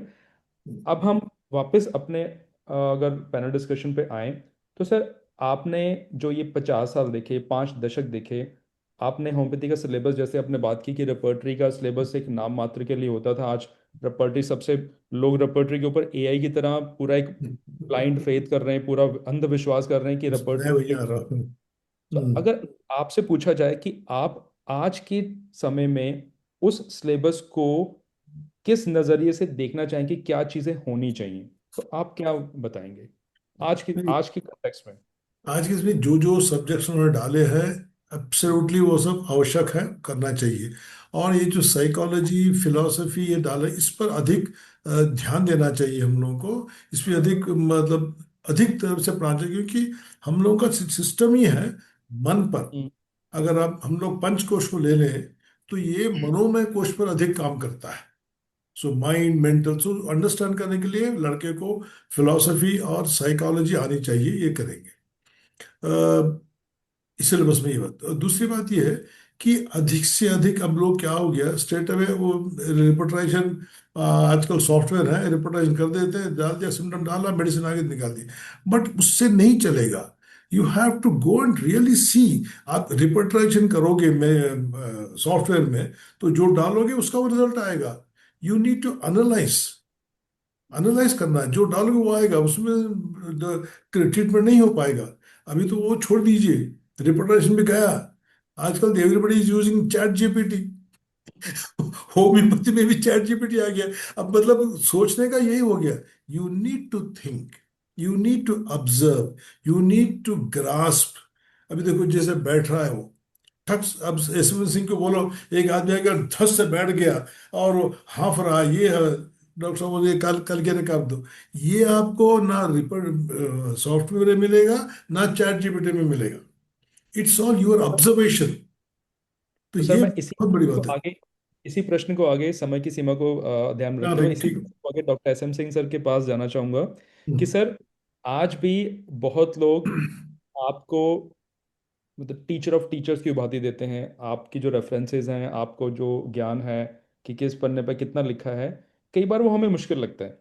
अब हम वापस अपने अगर पैनल डिस्कशन पे आए, तो सर आपने जो ये 50 साल देखे, 5 दशक देखे, आपने होम्योपैथी का सिलेबस, जैसे आपने बात की कि रेपर्टरी का सिलेबस एक नाम मात्र के लिए होता था, आज रेपर्टरी सबसे, लोग रेपर्टरी के ऊपर AI की तरह पूरा एक ब्लाइंड फेथ कर रहे हैं, पूरा अंधविश्वास कर रहे हैं कि बस मैं रेपर्टरी। वही आ रहा हूँ। तो अगर आपसे पूछा जाए कि आप आज के समय में उस सिलेबस को किस नज़रिए से देखना चाहेंगे, क्या चीज़ें होनी चाहिए, तो आप क्या बताएंगे नहीं, आज की कॉन्टेक्स्ट में? आज के इसमें जो जो सब्जेक्ट्स उन्होंने डाले हैं, एब्सोल्युटली वो सब आवश्यक है, करना चाहिए। और ये जो साइकोलॉजी फिलॉसफी ये डाले, इस पर अधिक ध्यान देना चाहिए हम लोगों को। इस पर अधिक मतलब अधिक तरह से पढ़ना चाहिए, क्योंकि हम लोगों का सिस्टम ही है मन पर। हम्म, अगर आप हम लोग पंचकोश को ले लें तो ये मनोमय कोश पर अधिक काम करता है। So mind mental, so understand करने के लिए लड़के को फिलॉसफी और साइकोलॉजी आनी चाहिए, ये करेंगे इस सिलेबस में। ये बात, और दूसरी बात ये है कि अधिक से अधिक हम लोग, क्या हो गया स्ट्रेट अवे वो रिपोर्टाइजेशन, आजकल सॉफ्टवेयर है, रिपोर्टाइजेशन कर देते हैं, डाल दिया सिम्टम, डाला मेडिसिन आगे निकाल दी। बट उससे नहीं चलेगा, you have to go and really see. आप रिपोर्टाइजेशन करोगे में सॉफ्टवेयर में, तो जो डालोगे उसका वो रिजल्ट आएगा। You need to analyse analyse करना है, जो डालोगे वो आएगा, उसमें ट्रीटमेंट नहीं हो पाएगा। अभी तो वो छोड़ दीजिए, रिपोर्टेशन भी गया। आजकल everybody is using chat GPT. Homeopathy में भी चैट जीपीटी आ गया। अब मतलब सोचने का यही हो गया। You need to think, you need to observe, you need to grasp. अभी देखो जैसे बैठ रहा है वो, ठक, अब यशवंत सिंह को बोलो, एक आदमी अगर धस से बैठ गया और वो हाफ रहा, ये है, डॉक्टर साहब बोले कल कल के कर दो। ये आपको ना रिपोर्ट सॉफ्टवेयर में मिलेगा, ना चैट जीपीटी में मिलेगा। It's all your observation. तो तो सर ये मैं बहुत बड़ी बात है। इसी प्रश्न को आगे, समय की सीमा को ध्यान में हाँ रखते हुए ठीक इसी ठीक। प्रश्न को आगे डॉक्टर SM सिंह सर के पास जाना चाहूंगा कि हम्म। सर आज भी बहुत लोग आपको मतलब टीचर ऑफ टीचर्स की उपाधि देते हैं। आपकी जो रेफरेंसेस हैं, आपको जो ज्ञान है कि किस पन्ने पर कितना लिखा है, कई बार वो हमें मुश्किल लगता है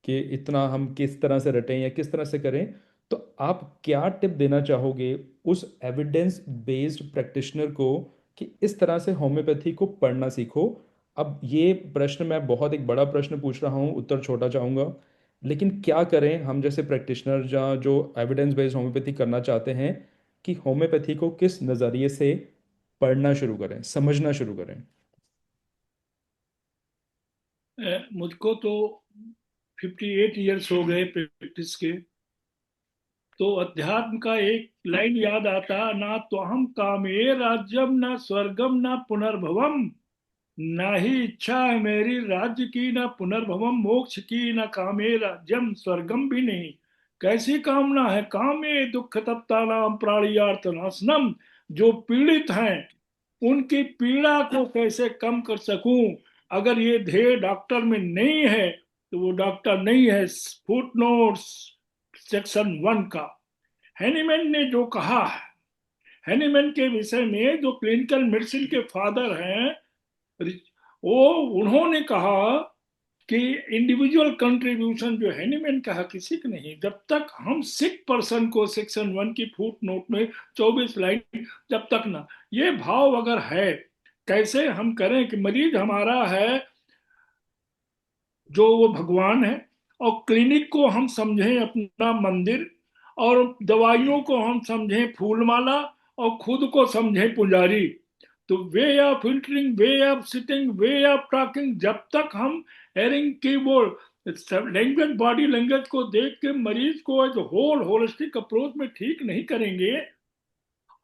कि इतना हम किस तरह से रटें या किस तरह से करें। तो आप क्या टिप देना चाहोगे उस एविडेंस बेस्ड प्रैक्टिशनर को कि इस तरह से होम्योपैथी को पढ़ना सीखो? अब ये प्रश्न मैं बहुत एक बड़ा प्रश्न पूछ रहा हूँ, उत्तर छोटा चाहूँगा, लेकिन क्या करें हम जैसे प्रैक्टिशनर जहाँ जो एविडेंस बेस्ड होम्योपैथी करना चाहते हैं कि होम्योपैथी को किस नज़रिए से पढ़ना शुरू करें, समझना शुरू करें? मुझको तो 58 ईयर्स हो गए प्रैक्टिस के। तो अध्यात्म का एक लाइन याद आता, ना तो हम कामे राज्यम ना स्वर्गम ना पुनर्भवम, ना ही इच्छा है मेरी राज्य की ना पुनर्भवम मोक्ष की, ना कामे राज्यम स्वर्गम भी नहीं। कैसी कामना है? कामे दुख तप्ता नाम प्राणियार्थ नाशनम। जो पीड़ित हैं उनकी पीड़ा को कैसे कम कर सकूं? अगर ये ध्येय डॉक्टर में नहीं है तो वो डॉक्टर नहीं है। फुट नोट्स सेक्शन 1 का हैनीमैन ने जो कहा है, हैनीमैन के विषय में जो क्लिनिकल मेडिसिन के फादर हैं, वो उन्होंने कहा कि इंडिविजुअल कंट्रीब्यूशन जो हैनीमैन कहा किसी का नहीं। जब तक हम सिक पर्सन को सेक्शन 1 की फुट नोट में 24 लाइन, जब तक ना ये भाव अगर है, कैसे हम करें कि मरीज हमारा है जो वो भगवान है, और क्लिनिक को हम समझें अपना मंदिर, और दवाइयों को हम समझें फूलमाला, और खुद को समझें पुजारी। तो way of filtering, way of sitting, way of talking, जब तक हम herring keyboard language, body language को देख के मरीज को एज होल होलिस्टिक अप्रोच में ठीक नहीं करेंगे,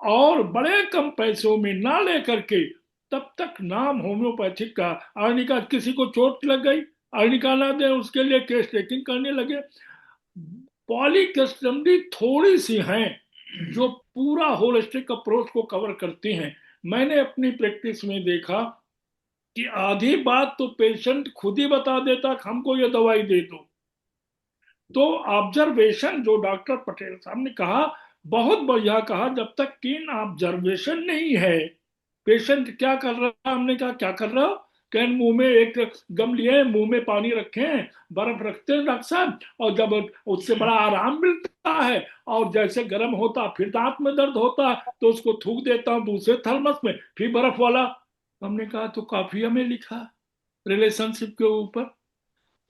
और बड़े कम पैसों में ना लेकर के, तब तक नाम होम्योपैथिक का। अर्निका, किसी को चोट लग गई, अर्निका ना दे, उसके लिए केस टेकिंग करने लगे। पॉलीकस्टमरी थोड़ी सी हैं जो पूरा होलिस्टिक अप्रोच को कवर करती हैं। मैंने अपनी प्रैक्टिस में देखा कि आधी बात तो पेशेंट खुद ही बता देता कि हमको ये दवाई दे दो। तो ऑब्जर्वेशन जो डॉक्टर पटेल साहब ने कहा, बहुत बढ़िया कहा। जब तक कि ऑब्जर्वेशन नहीं है, पेशेंट क्या कर रहा है, हमने कहा क्या कर रहा हो, कहन मुंह में एक गम लिए, मुंह में पानी रखे हैं, बर्फ रखते हैं डॉक्टर साहब, और जब उससे बड़ा आराम मिलता है, और जैसे गर्म होता फिर दांत में दर्द होता है, तो उसको थूक देता हूं दूसरे थर्मस में, फिर बर्फ वाला। हमने कहा तो काफी हमें लिखा रिलेशनशिप के ऊपर।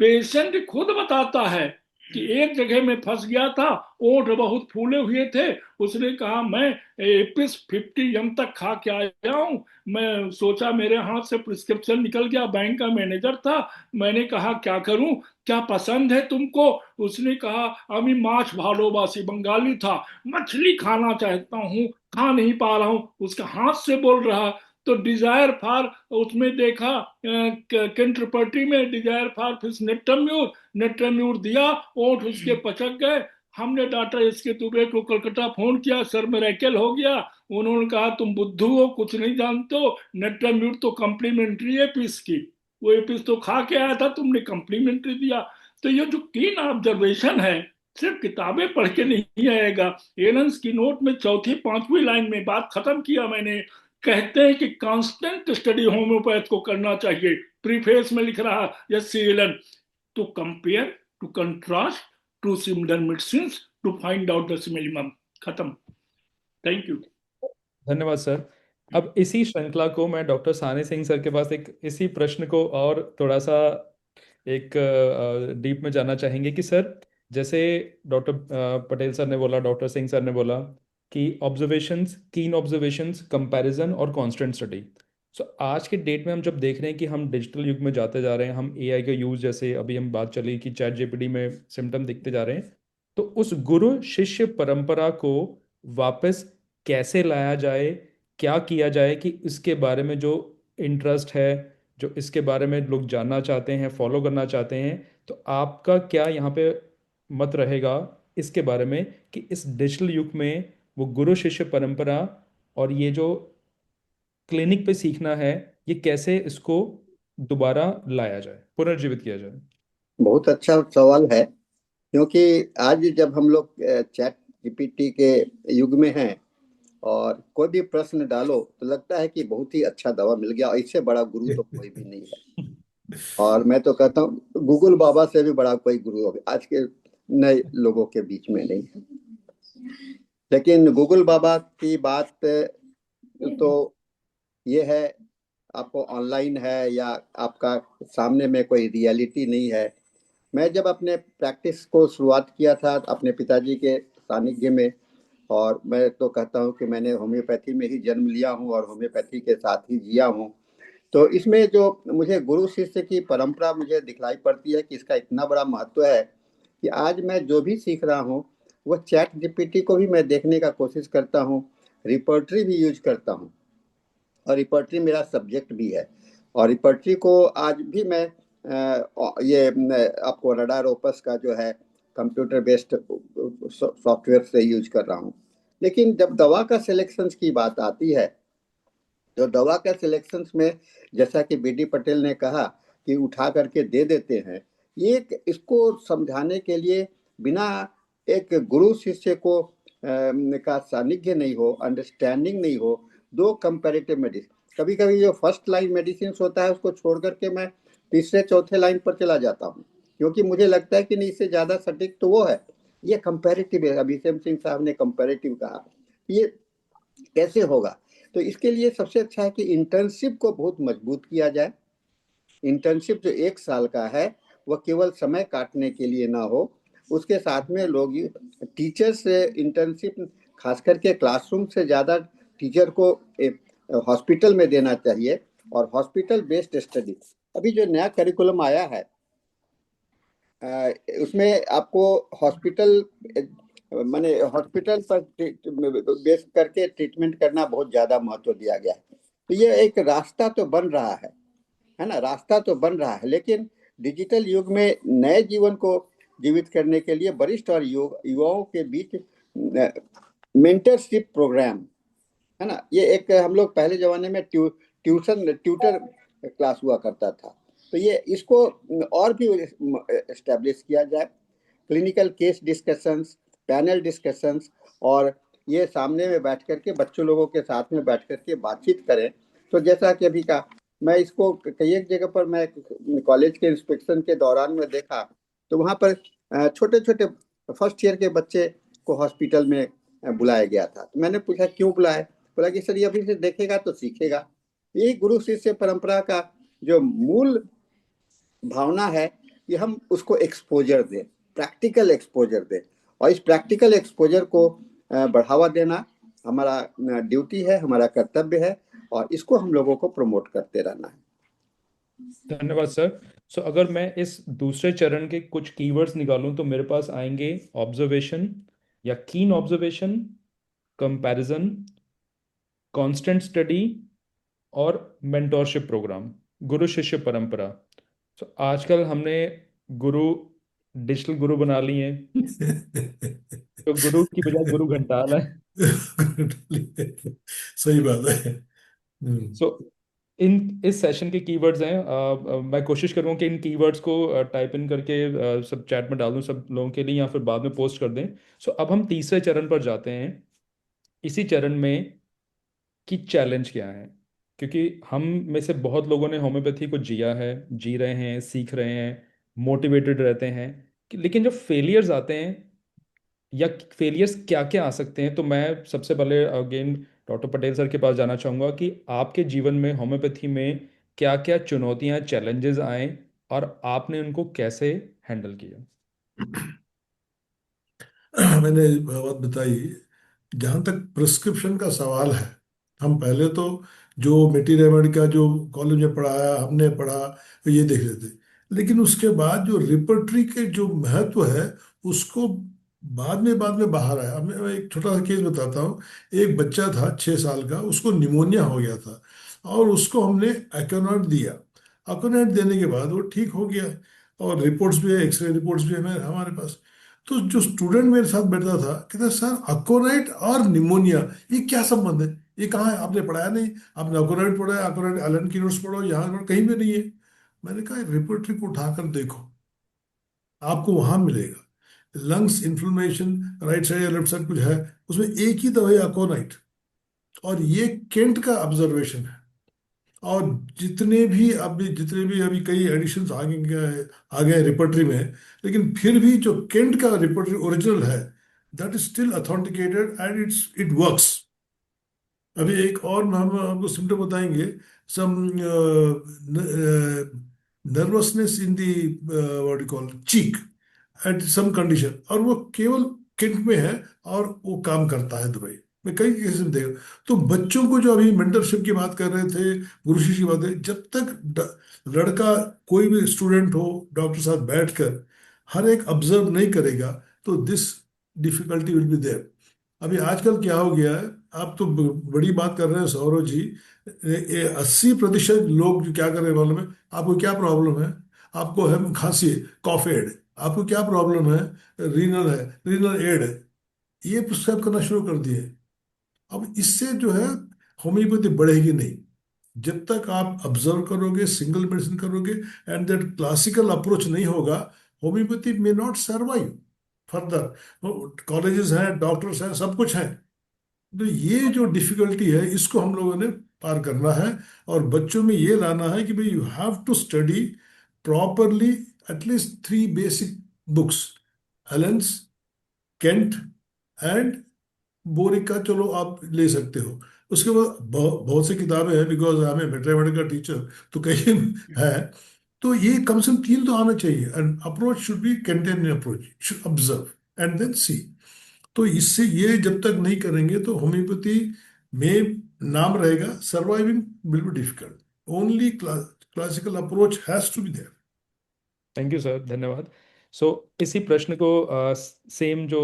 पेशेंट खुद बताता है कि एक जगह में फंस गया था, ओठ बहुत फूले हुए थे, उसने कहा मैं एपिस 50 तक खा के आया हूं, मैं सोचा मेरे हाथ से प्रिस्क्रिप्शन निकल गया, बैंक का मैनेजर था, मैंने कहा क्या करूं, क्या पसंद है तुमको? उसने कहा अभी माछ भालोबासी, बंगाली था, मछली खाना चाहता हूं, खा नहीं पा रहा हूं, उसका हाथ से बोल रहा। तो डिजायर फॉर, उसमें देखा कंट्रपर्टी में desire for fish natrum mur, natrum mur दिया, ओठ उसके पचक गए। हमने डॉक्टर इसके दुबे को कलकत्ता फोन किया, सर मेरेकल हो गया। उन्होंने कहा तुम बुद्धू हो, कुछ नहीं जानते हो, नेट्रम्यूर तो कम्प्लीमेंट्री है पीस की, वो पीस तो खा के आया था, तुमने कम्प्लीमेंट्री दिया। तो ये जो कीन ऑब्जर्वेशन है, सिर्फ किताबें पढ़ के नहीं आएगा। एलन्स की नोट में चौथी पांचवी लाइन में बात खत्म किया मैंने, कहते हैं कि कांस्टेंट स्टडी होम्योपैथ को करना चाहिए। प्रीफेस में लिख रहा है yes Allen, to compare, to contrast, to similar medicine, to find out the minimum. खत्म। Thank you. धन्यवाद सर। अब इसी श्रृंखला को मैं डॉक्टर साने सिंह सर के पास एक इसी प्रश्न को और थोड़ा सा एक डीप में जाना चाहेंगे कि सर, जैसे डॉक्टर पटेल सर ने बोला, डॉक्टर सिंह सर ने बोला कि ऑब्जर्वेशंस, कीन ऑब्जर्वेशंस, कंपैरिजन और कांस्टेंट स्टडी। सो आज के डेट में हम जब देख रहे हैं कि हम डिजिटल युग में जाते जा रहे हैं, हम एआई का यूज़, जैसे अभी हम बात चली कि चैट जीपीटी में सिम्टम दिखते जा रहे हैं, तो उस गुरु शिष्य परंपरा को वापस कैसे लाया जाए, क्या किया जाए कि इसके बारे में जो इंटरेस्ट है, जो इसके बारे में लोग जानना चाहते हैं, फॉलो करना चाहते हैं, तो आपका क्या यहाँ पे मत रहेगा इसके बारे में कि इस डिजिटल युग में वो गुरु शिष्य परंपरा और ये जो क्लिनिक पे सीखना है, ये कैसे इसको दोबारा लाया जाए, पुनर्जीवित किया जाए? बहुत अच्छा सवाल है, क्योंकि आज जब हम लोग चैट जीपीटी के युग में हैं और कोई भी प्रश्न डालो तो लगता है कि बहुत ही अच्छा दवा मिल गया, इससे बड़ा गुरु तो कोई भी नहीं है। और मैं तो कहता हूँ गूगल बाबा से भी बड़ा कोई गुरु अभी आज के नए लोगों के बीच में नहीं है। लेकिन गूगल बाबा की बात तो ये है, आपको ऑनलाइन है या आपका सामने में कोई रियलिटी नहीं है। मैं जब अपने प्रैक्टिस को शुरुआत किया था अपने पिताजी के सानिध्य में, और मैं तो कहता हूँ कि मैंने होम्योपैथी में ही जन्म लिया हूँ और होम्योपैथी के साथ ही जिया हूँ, तो इसमें जो मुझे गुरु शिष्य की परंपरा मुझे दिखलाई पड़ती है कि इसका इतना बड़ा महत्व है कि आज मैं जो भी सीख रहा हूँ वो चैट जीपीटी को भी मैं देखने का कोशिश करता हूँ, रिपर्टरी भी यूज करता हूँ, और रिपर्टरी मेरा सब्जेक्ट भी है। और रिपर्टरी को आज भी मैं ये आपको रडार ओपस का जो है कंप्यूटर बेस्ड सॉफ्टवेयर से यूज कर रहा हूँ। लेकिन जब दवा का सिलेक्शन की बात आती है, तो दवा का सिलेक्शन में जैसा कि बीडी पटेल ने कहा कि उठा करके दे देते हैं, ये इसको समझाने के लिए बिना एक गुरु शिष्य को का सानिध्य नहीं हो, अंडरस्टैंडिंग नहीं हो, दो कंपैरेटिव मेडिसिन, कभी कभी जो फर्स्ट लाइन मेडिसिन होता है उसको छोड़ करके मैं तीसरे चौथे लाइन पर चला जाता हूँ, क्योंकि मुझे लगता है कि नहीं, इससे ज्यादा सटीक तो वो है। ये कंपैरेटिव है, अभिषेक सिंह साहब ने कंपैरेटिव कहा, ये कैसे होगा? तो इसके लिए सबसे अच्छा है कि इंटर्नशिप को बहुत मजबूत किया जाए। इंटर्नशिप जो 1 साल का है वह केवल समय काटने के लिए ना हो, उसके साथ में लोग टीचर्स इंटर्नशिप खास करके क्लासरूम से ज़्यादा टीचर को हॉस्पिटल में देना चाहिए, और हॉस्पिटल बेस्ड स्टडी। अभी जो नया करिकुलम आया है उसमें आपको हॉस्पिटल माने हॉस्पिटल पर बेस करके ट्रीटमेंट करना बहुत ज्यादा महत्व दिया गया है। तो ये एक रास्ता तो बन रहा है ना, रास्ता तो बन रहा है, लेकिन डिजिटल युग में नए जीवन को जीवित करने के लिए वरिष्ठ और युवाओं के बीच मेंटरशिप प्रोग्राम है ना, ये एक हम लोग पहले जमाने में ट्यूटर क्लास हुआ करता था, तो ये इसको और भी एस्टेब्लिश किया जाए। Clinical case discussions, panel discussions, और ये सामने में बैठ करके बच्चों लोगों के साथ में बैठ करके बातचीत करें। तो जैसा कि अभी का मैं इसको कई एक जगह पर मैं कॉलेज के इंस्पेक्शन के दौरान में देखा, तो वहाँ पर छोटे छोटे फर्स्ट ईयर के बच्चे को हॉस्पिटल में बुलाया गया था। तो मैंने पूछा क्यों बुलाया, बोला कि सर ये अभी से देखेगा तो सीखेगा। यही गुरु शिष्य परंपरा का जो मूल भावना है कि हम उसको एक्सपोजर दें, प्रैक्टिकल एक्सपोजर दें, और इस प्रैक्टिकल एक्सपोजर को बढ़ावा देना हमारा ड्यूटी है, हमारा कर्तव्य है, और इसको हम लोगों को प्रमोट करते रहना है। धन्यवाद सर। सो अगर मैं इस दूसरे चरण के कुछ कीवर्ड्स निकालूं तो मेरे पास आएंगे ऑब्जर्वेशन या कीन ऑब्जर्वेशन, कंपैरिजन, कांस्टेंट स्टडी और मेंटोरशिप प्रोग्राम, गुरु शिष्य परंपरा। तो आजकल हमने गुरु, डिजिटल गुरु बना लिए हैं, तो गुरु की बजाय गुरु घंटाल है। सही बात है। सो इन इस सेशन के कीवर्ड्स हैं, मैं कोशिश करूँगा कि इन कीवर्ड्स को टाइप इन करके सब चैट में डाल दूँ सब लोगों के लिए, या फिर बाद में पोस्ट कर दें। सो अब हम तीसरे चरण पर जाते हैं। इसी चरण में कि चैलेंज क्या है, क्योंकि हम में से बहुत लोगों ने होम्योपैथी को जिया है, जी रहे हैं, सीख रहे हैं, मोटिवेटेड रहते हैं, लेकिन जब फेलियर्स आते हैं या फेलियर्स क्या क्या आ सकते हैं, तो मैं सबसे पहले अगेन डॉक्टर पटेल सर के पास जाना चाहूँगा कि आपके जीवन में होम्योपैथी में क्या क्या चुनौतियाँ, चैलेंजेस आए और आपने उनको कैसे हैंडल किया? मैंने बात बताई। जहाँ तक प्रिस्क्रिप्शन का सवाल है, हम पहले तो जो मटेरियल का जो कॉलेज में पढ़ाया हमने पढ़ा ये देख लेते, लेकिन उसके बाद जो रिपर्टरी के जो महत्व है उसको बाद में बाहर आया। मैं एक छोटा सा केस बताता हूँ। एक बच्चा था 6 साल का, उसको निमोनिया हो गया था और उसको हमने एक्योनॉट दिया। एक्योनॉट देने के बाद वो ठीक हो गया और रिपोर्ट्स भी है, एक्सरे रिपोर्ट्स भी है हमारे पास। तो जो स्टूडेंट मेरे साथ बैठता था कहता, सर अकोनाइट और निमोनिया ये क्या संबंध है, ये कहाँ है, आपने पढ़ाया नहीं, आपने अकोनाइट पढ़ा है, अकोनाइट एलन की नोट्स पढ़ो, यहाँ पढ़ो, कहीं भी नहीं है। मैंने कहा रिपोर्टरी को उठाकर देखो, आपको वहां मिलेगा लंग्स इन्फ्लेमेशन, राइट साइड या लेफ्ट साइड कुछ है, उसमें एक ही दवाई अकोनाइट। और ये केंट का ऑब्जर्वेशन है। और जितने भी अभी कई एडिशंस आ गए रिपर्टरी में, लेकिन फिर भी जो केंट का रिपर्टरी ओरिजिनल है that is still authenticated and it works. अभी एक और हम आपको सिम्टम बताएंगे। Some nervousness in the what you call cheek at some condition, और वो केवल केंट में है और वो काम करता है दुबई में कई केस में देखा। तो बच्चों को जो अभी मेंटरशिप की बात कर रहे थे, गुरु शिष्य की बात है, जब तक लड़का कोई भी स्टूडेंट हो डॉक्टर साथ बैठकर हर एक ऑब्जर्व नहीं करेगा तो this difficulty will be there. अभी आजकल क्या हो गया है, आप तो बड़ी बात कर रहे हैं सौरभ जी, 80% लोग जो क्या कर रहे हैं मालूम है, आपको क्या प्रॉब्लम है, आपको है खांसी है, कॉफ एड, आपको क्या प्रॉब्लम है, रीनल है, रीनल एड है, ये प्रिस्क्राइब करना शुरू कर दिए। अब इससे जो है होम्योपैथी बढ़ेगी नहीं जब तक आप ऑब्जर्व करोगे, सिंगल मेडिसिन करोगे एंड दैट क्लासिकल अप्रोच नहीं होगा। Homeopathy may not survive further. Colleges हैं, डॉक्टर्स हैं, सब कुछ है। तो ये जो डिफिकल्टी है इसको हम लोगों ने पार करना है और बच्चों में ये लाना है कि भाई you have to study properly at least 3 basic books, Allen's, Kent and Boericke का चलो आप ले सकते हो। उसके बाद बहुत सी किताबें हैं, बिकॉज आई एम मैथमेटिक्स का टीचर तो कई है। तो ये कम से कम 3 तो आना चाहिए and approach should be contain approach, should observe and then see. तो इससे ये जब तक नहीं करेंगे तो होम्योपैथी में नाम रहेगा, surviving will be difficult. Only classical approach has to be there. Thank you sir, धन्यवाद। सो इसी प्रश्न को सेम जो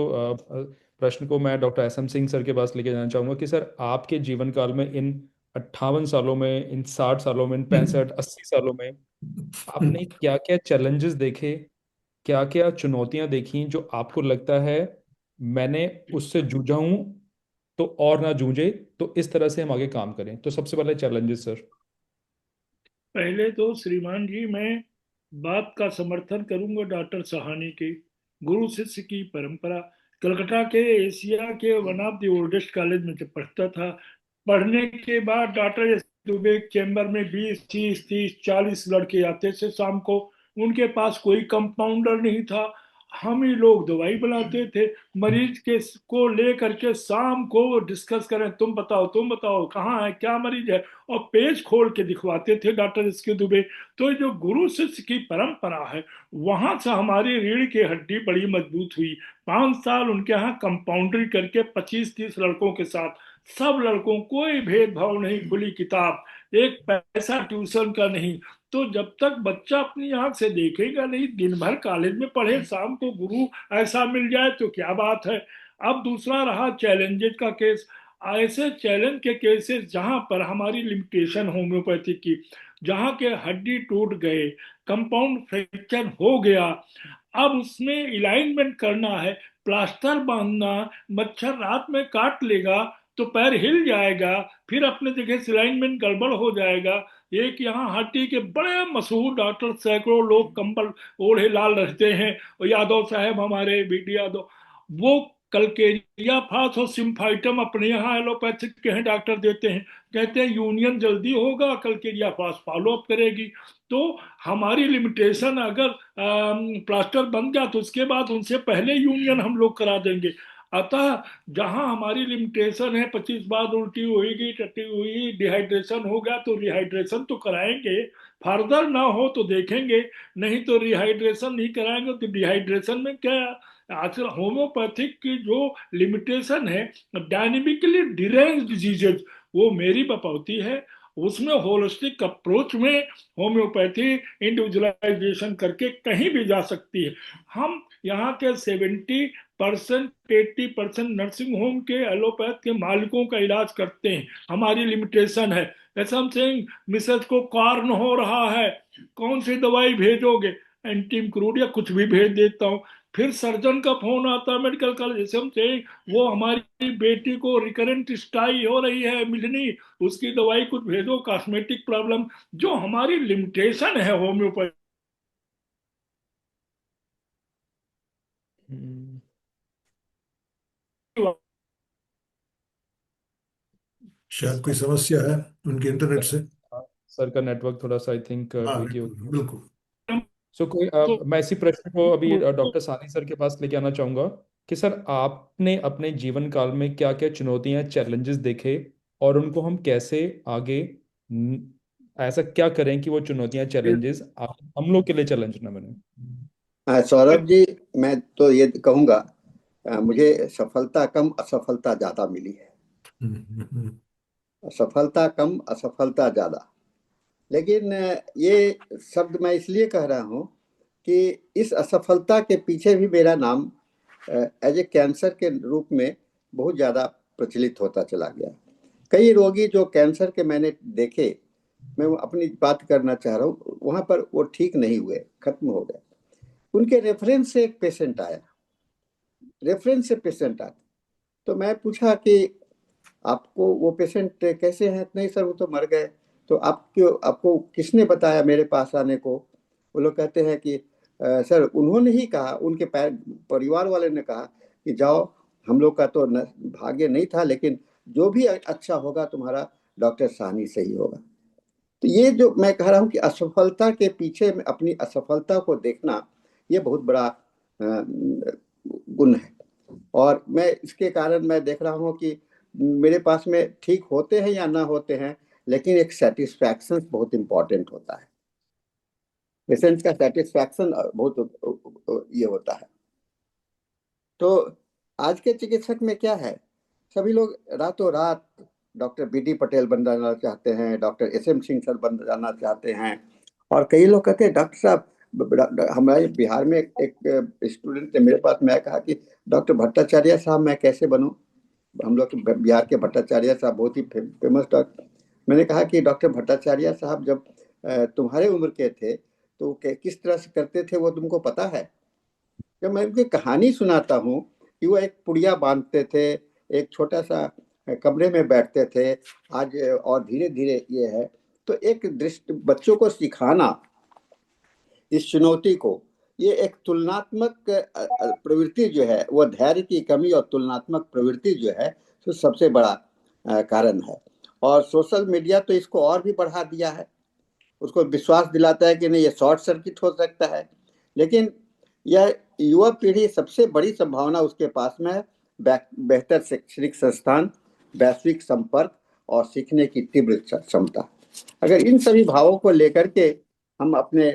प्रश्न को मैं doctor S M Singh sir के पास लेके जाना चाहूँगा कि सर आपके जीवन काल में इन 58 सालों में, इन 60 सालों में, इन 65-80 सालों में आपने क्या क्या चैलेंजेस देखे, क्या क्या चुनौतियां देखी जो आपको लगता है मैंने उससे जूझा हूं तो और ना जूझे, तो इस तरह से हम आगे काम करें? तो सबसे पहले चैलेंजेस सर। पहले तो श्रीमान जी मैं बात का समर्थन करूंगा डॉक्टर सहानी के, गुरु शिष्य की परंपरा। कलकत्ता के एशिया के one of the oldest college में जब पढ़ता था, पढ़ने के बाद डॉक्टर दुबे चैम्बर में 20, 30, 30, 40 लड़के आते थे शाम को। उनके पास कोई कंपाउंडर नहीं था, हम ही लोग दवाई बनाते थे। मरीज के को ले करके शाम को डिस्कस करें, तुम बताओ तुम बताओ कहाँ है, क्या मरीज है, और पेज खोल के दिखवाते थे डॉक्टर इसके दुबे। तो जो गुरु शिष्य की परंपरा है, वहां से हमारी रीढ़ की हड्डी बड़ी मजबूत हुई। 5 साल उनके यहाँ कंपाउंड्री करके 25-30 लड़कों के साथ, सब लड़कों कोई भेदभाव नहीं, खुली किताब, एक पैसा ट्यूशन का नहीं। तो जब तक बच्चा अपनी आंख से देखेगा नहीं, दिन भर कॉलेज में पढ़े, शाम को गुरु ऐसा मिल जाए तो क्या बात है। अब दूसरा रहा चैलेंजेस का केस। ऐसे चैलेंज के केसेस जहां पर हमारी लिमिटेशन होम्योपैथी की, जहां के हड्डी टूट गए, कंपाउंड फ्रैक्चर हो गया, अब उसमें इलाइनमेंट करना है, प्लास्टर बांधना, मच्छर रात में काट लेगा तो पैर हिल जाएगा, फिर अपने जगह अलाइनमेंट गड़बड़ हो जाएगा। एक यहाँ हड्डी के बड़े मशहूर डॉक्टर, सैकड़ों लोग कंबल ओढ़े लाल रहते हैं, और यादव साहब हमारे बीडी यादव, वो कलकेरिया फास और सिम्फाइटम अपने यहाँ एलोपैथिक के हैं डॉक्टर देते हैं, कहते हैं यूनियन जल्दी होगा, कलकेरिया फास फॉलो अप करेगी। तो हमारी लिमिटेशन अगर प्लास्टर बन गया तो उसके बाद उनसे पहले यूनियन हम लोग करा देंगे। अतः जहां हमारी लिमिटेशन है 25 बार उल्टी हुई टट्टी हुई डिहाइड्रेशन हो गया तो रिहाइड्रेशन तो कराएंगे, फर्दर ना हो तो देखेंगे, नहीं तो रिहाइड्रेशन नहीं कराएंगे तो डिहाइड्रेशन में क्या। आजकल होम्योपैथिक की जो लिमिटेशन है डायनेमिकली डिरेंज डिजीजेज वो मेरी बपौती है, उसमें होलिस्टिक अप्रोच में होम्योपैथी इंडिविजुअलाइजेशन करके कहीं भी जा सकती है। हम यहाँ के 70% 80% नर्सिंग होम के एलोपैथ के मालिकों का इलाज करते हैं, हमारी लिमिटेशन है। ऐसा हम सेइंग मिसेज को कॉर्न हो रहा है, कौन सी दवाई भेजोगे, एंटीमक्रूड या कुछ भी भेज देता हूँ। फिर सर्जन का फोन आता है मेडिकल कॉलेज, जैसे हम सेइंग वो हमारी बेटी को रिकरेंट स्टाई हो रही है मिलनी, उसकी दवाई कुछ भेजो, कॉस्मेटिक प्रॉब्लम, जो हमारी लिमिटेशन है होम्योपैथी। हम्म, शायद कोई समस्या है उनके इंटरनेट से। हाँ, सर का नेटवर्क थोड़ा सा आई थिंक हाँ वीक बिल्कुल होगी। बिल्कुल। सो कोई मैं इसी प्रश्न को अभी डॉक्टर सानी सर के पास लेके आना चाहूंगा कि सर आपने अपने जीवन काल में क्या क्या चुनौतियां चैलेंजेस देखे और उनको हम कैसे आगे ऐसा क्या करें कि वो चुनौतियां चैलेंजेस हम लोग के लिए चैलेंज ना बने। सौरभ जी, मैं तो ये कहूँगा, मुझे सफलता कम असफलता ज्यादा मिली है। हम्म। सफलता कम असफलता ज्यादा। लेकिन ये शब्द मैं इसलिए कह रहा हूँ कि इस असफलता के पीछे भी मेरा नाम एज ए कैंसर के रूप में बहुत ज्यादा प्रचलित होता चला गया। कई रोगी जो कैंसर के मैंने देखे, मैं वो अपनी बात करना चाह रहा हूँ, वहां पर वो ठीक नहीं हुए, खत्म हो गए। उनके रेफरेंस से एक पेशेंट आया, रेफरेंस से पेशेंट आया, तो मैं पूछा कि आपको वो पेशेंट कैसे हैं? नहीं सर, वो तो मर गए। तो आपको किसने बताया मेरे पास आने को? वो लोग कहते हैं कि सर उन्होंने ही कहा, उनके परिवार वाले ने कहा कि जाओ, हम लोग का तो भाग्य नहीं था, लेकिन जो भी अच्छा होगा तुम्हारा डॉक्टर साहनी से ही होगा। तो ये जो मैं कह रहा हूँ कि असफलता के पीछे में अपनी असफलता को देखना, ये बहुत बड़ा गुण है। और मैं इसके कारण मैं देख रहा हूँ कि मेरे पास में ठीक होते हैं या ना होते हैं, लेकिन एक सेटिस्फैक्शन बहुत इंपॉर्टेंट होता है। पेशेंट का सेटिस्फैक्शन बहुत ये होता है। तो आज के चिकित्सक में क्या है, सभी लोग रातों रात डॉक्टर बी.डी. पटेल बन जाना चाहते हैं, डॉक्टर एस.एम. सिंह सर बन जाना चाहते हैं। और कई लोग कहते हैं डॉक्टर साहब, हमारे बिहार में एक स्टूडेंट ने मेरे पास में कहा कि डॉक्टर भट्टाचार्य साहब मैं कैसे बनूं? हम लोग बिहार के भट्टाचार्य साहब बहुत ही फेमस डॉक्टर। मैंने कहा कि डॉक्टर भट्टाचार्य साहब जब तुम्हारे उम्र के थे तो किस तरह से करते थे वो तुमको पता है? जब मैं उनकी कहानी सुनाता हूँ कि वो एक पुड़िया बांधते थे, एक छोटा सा कमरे में बैठते थे, आज और धीरे धीरे ये है, तो एक दृष्टि बच्चों को सिखाना इस चुनौती को, ये एक तुलनात्मक प्रवृत्ति जो है, वो धैर्य की कमी और तुलनात्मक प्रवृत्ति जो है, तो सबसे बड़ा कारण है। और सोशल मीडिया तो इसको और भी बढ़ा दिया है, उसको विश्वास दिलाता है कि नहीं ये शॉर्ट सर्किट हो सकता है। लेकिन यह युवा पीढ़ी सबसे बड़ी संभावना उसके पास में है, बेहतर शैक्षणिक संस्थान, वैश्विक संपर्क और सीखने की तीव्र क्षमता। अगर इन सभी भावों को लेकर के हम अपने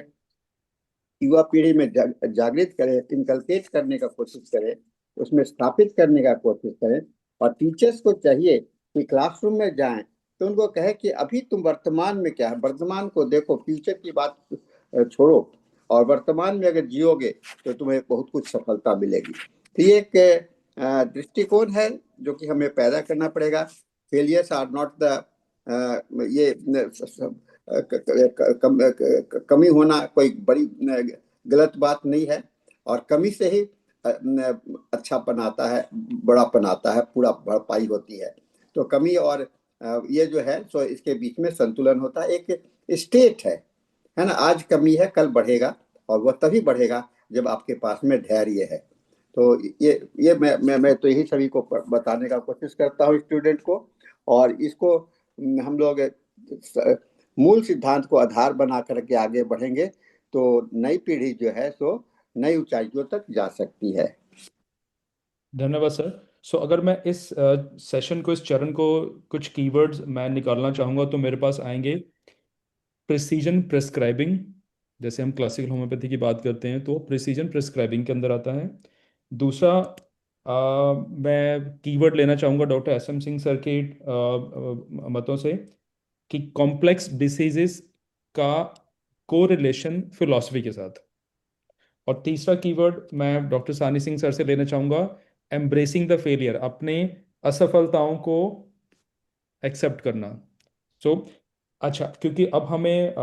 युवा पीढ़ी में जागृत करें, इनकलकेट करने का कोशिश करें, उसमें स्थापित करने का कोशिश करें, और टीचर्स को चाहिए कि क्लासरूम में जाएं तो उनको कहे कि अभी तुम वर्तमान में क्या है, वर्तमान को देखो, फ्यूचर की बात छोड़ो, और वर्तमान में अगर जियोगे तो तुम्हें बहुत कुछ सफलता मिलेगी। तो ये एक दृष्टिकोण है जो कि हमें पैदा करना पड़ेगा। फेलियर्स आर नॉट द ये कमी होना कोई बड़ी गलत बात नहीं है, और कमी से ही अच्छापन आता है, बड़ापन आता है, पूरा भरपाई होती है। तो कमी और ये जो है सो इसके बीच में संतुलन होता है, एक स्टेट है ना। आज कमी है, कल बढ़ेगा, और वह तभी बढ़ेगा जब आपके पास में धैर्य है। तो ये मैं तो यही सभी को बताने का कोशिश करता हूँ स्टूडेंट को, और इसको हम लोग मूल सिद्धांत को आधार बना करके आगे बढ़ेंगे तो नई पीढ़ी जो है सो नई ऊंचाइयों तक जा सकती है। धन्यवाद सर। सो अगर मैं इस सेशन को, इस चरण को, कुछ कीवर्ड्स मैं निकालना चाहूँगा तो मेरे पास आएंगे प्रिसीजन प्रिस्क्राइबिंग। जैसे हम क्लासिकल होम्योपैथी की बात करते हैं तो प्रिसीजन प्रिस्क्राइबिंग के अंदर आता है। दूसरा, मैं कीवर्ड लेना चाहूँगा doctor S M Singh sir के मतों से कि कॉम्प्लेक्स डिसीजेस का कोरिलेशन फिलॉसफी के साथ। और तीसरा कीवर्ड मैं डॉक्टर सानी सिंह सर से लेना चाहूँगा एम्ब्रेसिंग द फेलियर, अपने असफलताओं को एक्सेप्ट करना। सो अच्छा, क्योंकि अब हमें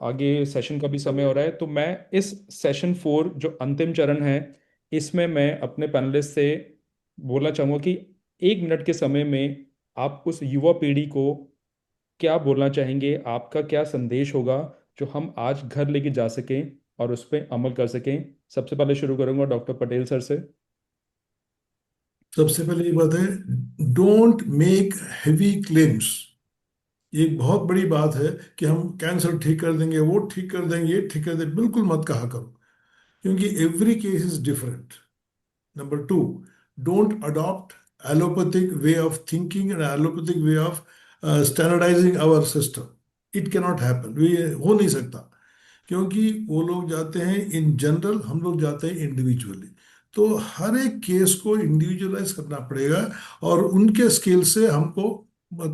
आगे सेशन का भी समय हो रहा है, तो मैं इस सेशन 4 जो अंतिम चरण है, इसमें मैं अपने पैनलिस्ट से बोलना चाहूँगा कि 1 मिनट के समय में आप उस युवा पीढ़ी को क्या बोलना चाहेंगे, आपका क्या संदेश होगा जो हम आज घर लेके जा सकें और उस पर अमल कर सकें। सबसे पहले शुरू करूंगा डॉक्टर पटेल सर से। सबसे पहले ये बात है, डोंट मेक हेवी क्लेम्स। ये एक बहुत बड़ी बात है कि हम कैंसर ठीक कर देंगे, वो ठीक कर देंगे, ये ठीक कर देंगे, बिल्कुल मत कहा करो, क्योंकि every case is different. Number two, don't adopt allopathic way of thinking and allopathic way of standardising our system. It cannot happen, ये हो नहीं सकता, क्योंकि वो लोग जाते हैं इन जनरल, हम लोग जाते हैं इंडिविजुअली। तो हर एक केस को इंडिविजुअलाइज करना पड़ेगा और उनके स्केल से हमको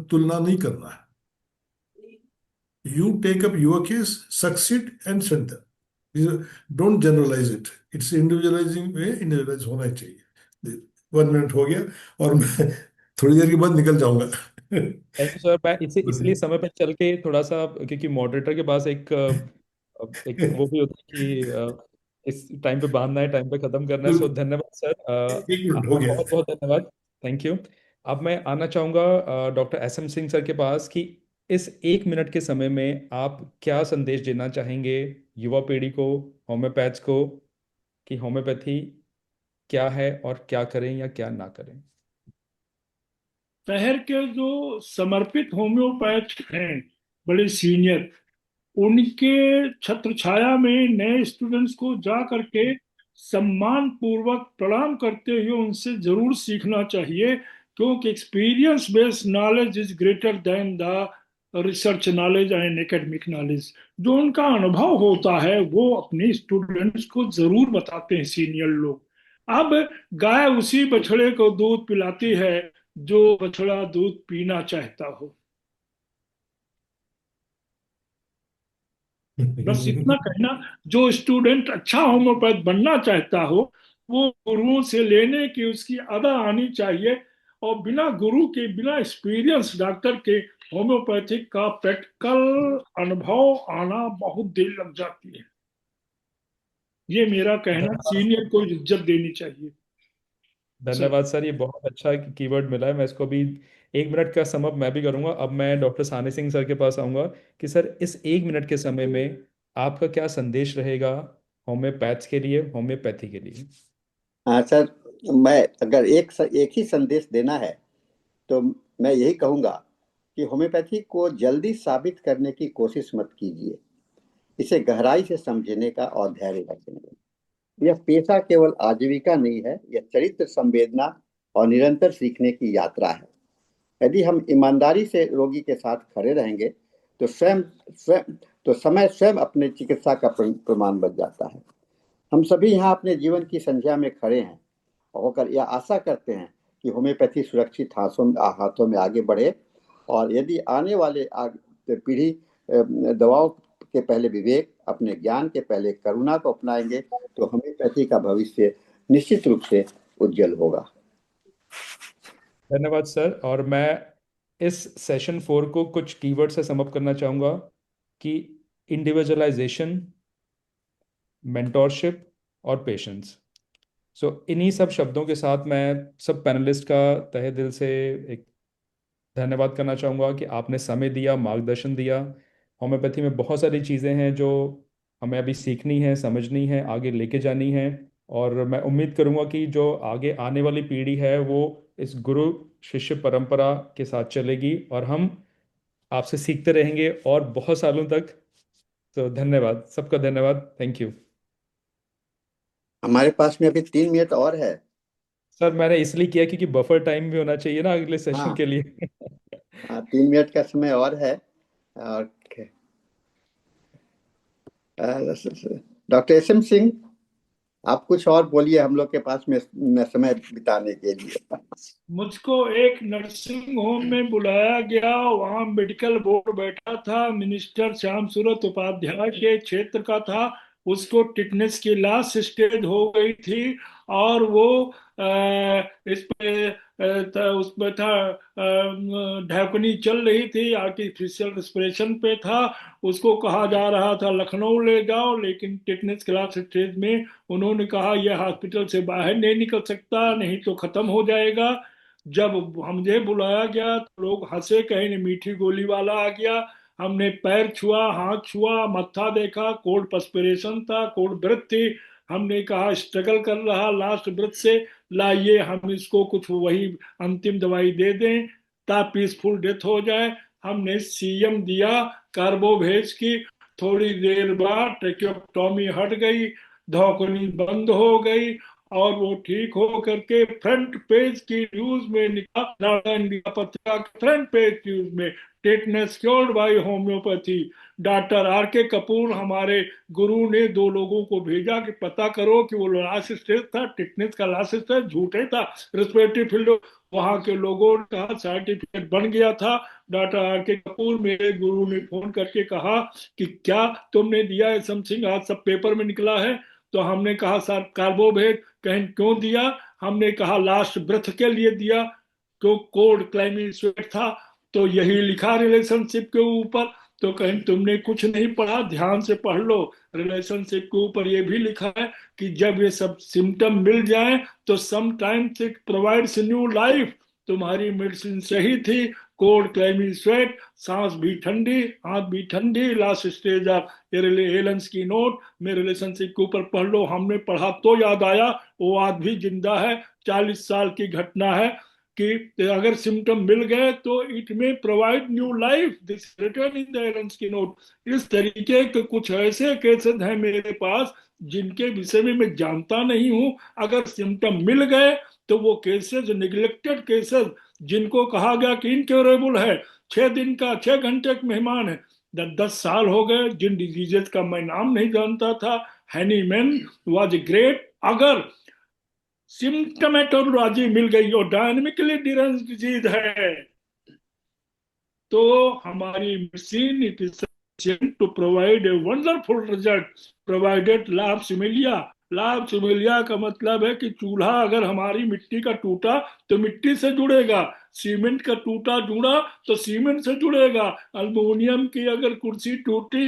तुलना नहीं करना है। You take up your case, succeed and strengthen. Don't generalize it. It's individualizing way, individualize होना ही चाहिए। 1 मिनट हो गया और मैं थोड़ी देर के बाद निकल जाऊंगा। Thank you sir. मैं इसे इसलिए समय पर चल के थोड़ा सा, क्योंकि मॉडरेटर के पास एक वो भी होता है कि इस टाइम पे बांधना है, टाइम पे खत्म करना है। सो बिल्कुल, धन्यवाद सर, 1 मिनट हो आपका गया। बहुत बहुत धन्यवाद। Thank you. अब मैं आना चाहूँगा doctor S M Singh sir के पास कि इस 1 मिनट के समय में आप क्या संदेश देना चाहेंगे युवा पीढ़ी को, होम्योपैथ्स को, कि होम्योपैथी क्या है और क्या करें या क्या ना करें। शहर के जो समर्पित होम्योपैथ हैं, बड़े सीनियर, उनके छत्र छाया में नए स्टूडेंट्स को जा करके सम्मान पूर्वक प्रणाम करते हुए उनसे जरूर सीखना चाहिए, क्योंकि experience based knowledge is greater than the research knowledge and academic knowledge. जो उनका अनुभव होता है वो अपने स्टूडेंट्स को जरूर बताते हैं सीनियर लोग। अब गाय उसी बछड़े को दूध पिलाती है जो बछड़ा दूध पीना चाहता हो। बस इतना कहना, जो स्टूडेंट अच्छा होम्योपैथ बनना चाहता हो वो गुरुओं से लेने की उसकी अदा आनी चाहिए, और बिना गुरु के, बिना एक्सपीरियंस डॉक्टर के होम्योपैथिक का प्रैक्टिकल अनुभव आना बहुत देर लग जाती है। ये मेरा कहना, धन्यवाद। सीनियर को इज्जत देनी चाहिए सर। धन्यवाद सर, ये बहुत अच्छा कीवर्ड मिला है। मैं इसको भी 1 मिनट का समअप मैं भी करूंगा। अब मैं डॉक्टर सानी सिंह सर के पास आऊंगा कि सर इस 1 मिनट के समय में आपका क्या संदेश रहेगा होम्योपैथ्स के लिए, होम्योपैथी के लिए। हाँ सर, मैं अगर एक ही संदेश देना है तो मैं यही कहूँगा कि होम्योपैथी को जल्दी साबित करने की कोशिश मत कीजिए। इसे गहराई से समझने का और धैर्य रखने का। यह पेशा केवल आजीविका नहीं है, यह चरित्र, संवेदना और निरंतर सीखने की यात्रा है। यदि हम ईमानदारी से रोगी के साथ खड़े रहेंगे तो स्वयं स्वयं तो समय स्वयं अपने चिकित्सा का प्रमाण बन जाता है। हम सभी यहाँ अपने जीवन की संध्या में खड़े हैं और होकर यह आशा करते हैं कि होम्योपैथी सुरक्षित हाथों में आगे बढ़े, और यदि आने वाले पीढ़ी दवाओं के पहले विवेक, अपने ज्ञान के पहले करुणा को अपनाएंगे तो होम्योपैथी का भविष्य निश्चित रूप से उज्जवल होगा। धन्यवाद सर। और मैं इस सेशन 4 को कुछ कीवर्ड से समअप करना चाहूँगा कि इंडिविजुअलाइजेशन, मेंटोरशिप और पेशेंस। सो इन्हीं सब शब्दों के साथ मैं सब पैनलिस्ट का तहे दिल से एक धन्यवाद करना चाहूँगा कि आपने समय दिया, मार्गदर्शन दिया। होम्योपैथी में बहुत सारी चीज़ें हैं जो हमें अभी सीखनी है, समझनी है, आगे लेके जानी है। और मैं उम्मीद करूँगा कि जो आगे आने वाली पीढ़ी है वो इस गुरु शिष्य परंपरा के साथ चलेगी और हम आपसे सीखते रहेंगे और बहुत सालों तक। तो धन्यवाद, सबका धन्यवाद। Thank you. हमारे पास में अभी 3 मिनट और है। सर मैंने इसलिए किया क्योंकि बफर टाइम भी होना चाहिए ना अगले सेशन हाँ के लिए। हाँ, 3 मिनट का समय और है। और डॉक्टर एस एम सिंह, आप कुछ और बोलिए हम लोग के पास में समय बिताने के लिए। मुझको एक नर्सिंग होम में बुलाया गया, वहाँ मेडिकल बोर्ड बैठा था, मिनिस्टर श्याम सूरत उपाध्याय के क्षेत्र का था। उसको टिटनेस की लास्ट स्टेज हो गई थी और वो इस पे उसमें था, ढाकनी चल रही थी, आर्टिफिशियल रेस्पिरेशन पे था। उसको कहा जा रहा था लखनऊ ले जाओ, लेकिन टिटनेस की लास्ट स्टेज में उन्होंने कहा यह हॉस्पिटल से बाहर नहीं निकल सकता, नहीं तो खत्म हो जाएगा। जब हमने बुलाया गया तो लोग हंसे, कहीं ने मीठी गोली वाला आ गया। हमने पैर छुआ, हाथ छुआ, मत्था देखा, कोल्ड पर्सपिरेशन था, कोल्ड ब्रेथ थी। हमने कहा स्ट्रगल कर रहा लास्ट ब्रेथ से, लाइए हम इसको कुछ वही अंतिम दवाई दे दें ताकि पीसफुल डेथ हो जाए। हमने सीएम दिया कार्बोवेज की। थोड़ी देर बाद ट्रेकियोटॉमी हट गई, धौकनी बंद हो गई और वो ठीक हो करके फ्रंट पेज की न्यूज में निकला, इंडिया पत्रिका के फ्रंट पेज न्यूज में, tetanus cured by homeopathy. Doctor R के कपूर हमारे गुरु ने 2 लोगों को भेजा कि पता करो कि वो लास्ट स्टेज था, टिटनेस का लास्ट स्टेज झूठे था, रेस्पिरेटरी फील्ड। वहां के लोगों ने कहा सर्टिफिकेट बन गया था। डॉक्टर आर के कपूर मेरे गुरु ने फोन करके कहा कि क्या तुमने दिया है समथिंग, आज सब पेपर में निकला है। तो हमने कहा सर कार्बोवेट। कहीं क्यों दिया? हमने कहा लास्ट ब्रेथ के लिए दिया, क्यों कोड क्लाइमेट स्वेट था तो यही लिखा रिलेशनशिप के ऊपर। तो कहीं तुमने कुछ नहीं पढ़ा, ध्यान से पढ़ लो। रिलेशनशिप के ऊपर ये भी लिखा है कि जब ये सब सिम्टम मिल जाए तो sometimes it provides new life. तुम्हारी मेडिसिन सही थी, कोल्ड क्लाइमी स्वेट, सांस भी ठंडी, हाथ भी ठंडी, लास्ट स्टेज ऑफ एलेंस की नोट में रिलेशनशिप के ऊपर पढ़ लो। हमने पढ़ा तो याद आया वो आज भी जिंदा है, 40 साल की घटना है कि अगर सिम्टम मिल गए तो इट में provide new life, this return in the Allen's की नोट। इस तरीके के कुछ ऐसे केसेस हैं मेरे पास जिनके विषय में मैं जानता नहीं हूं। अगर सिम्टम मिल गए तो वो केसेस, निग्लेक्टेड केसेस, जिनको कहा गया कि इनक्योरेबल है, 6 दिन का 6 घंटे का मेहमान है, 10 साल हो गए, जिन डिजीजेस का मैं नाम नहीं जानता था। Hahnemann was great. अगर सिम्टमेटोलॉजी मिल गई और डायनेमिकली डिफरेंट डिजीज है तो हमारी machine it is to provide a wonderful result provided लाभ सिमिलिया। लाभ सिमिलिया का मतलब है कि चूल्हा अगर हमारी मिट्टी का टूटा तो मिट्टी से जुड़ेगा, सीमेंट का टूटा जुड़ा तो सीमेंट से जुड़ेगा, अल्मुनियम की अगर कुर्सी टूटी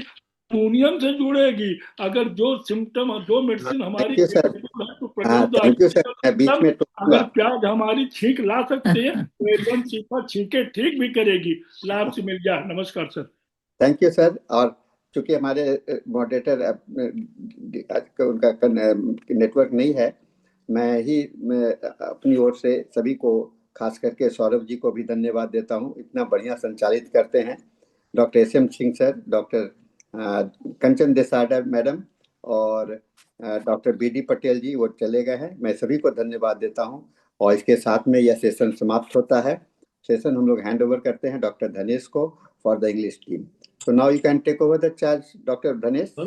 अल्मुनियम से जुड़ेगी। अगर जो सिम्टम, जो मेडिसिन हमारी थैंक यू सर। टू हाँ प्रोड्यूस थैंक यू सर, मैं बीच में अगर टोकूंगा। प्याज हमारी छींक ला सकती है तो एकदम सीधा छींके ठीक भी करेगी। लाभ से मिल गया। नमस्कार सर। Thank you sir. और चूंकि हमारे मॉडरेटर उनका नेटवर्क नहीं है, मैं अपनी ओर से सभी को, खास करके सौरभ जी को भी धन्यवाद देता हूँ, इतना बढ़िया संचालित करते हैं। Doctor S M Singh sir, doctor Kanchan Desada madam और doctor B D Patel ji, वो चले गए हैं। मैं सभी को धन्यवाद देता हूँ और इसके साथ में यह सेशन समाप्त होता है। सेशन हम लोग हैंड ओवर करते हैं डॉक्टर धनेश को for the English team. So now you can take over the charge, Dr. Dhanesh.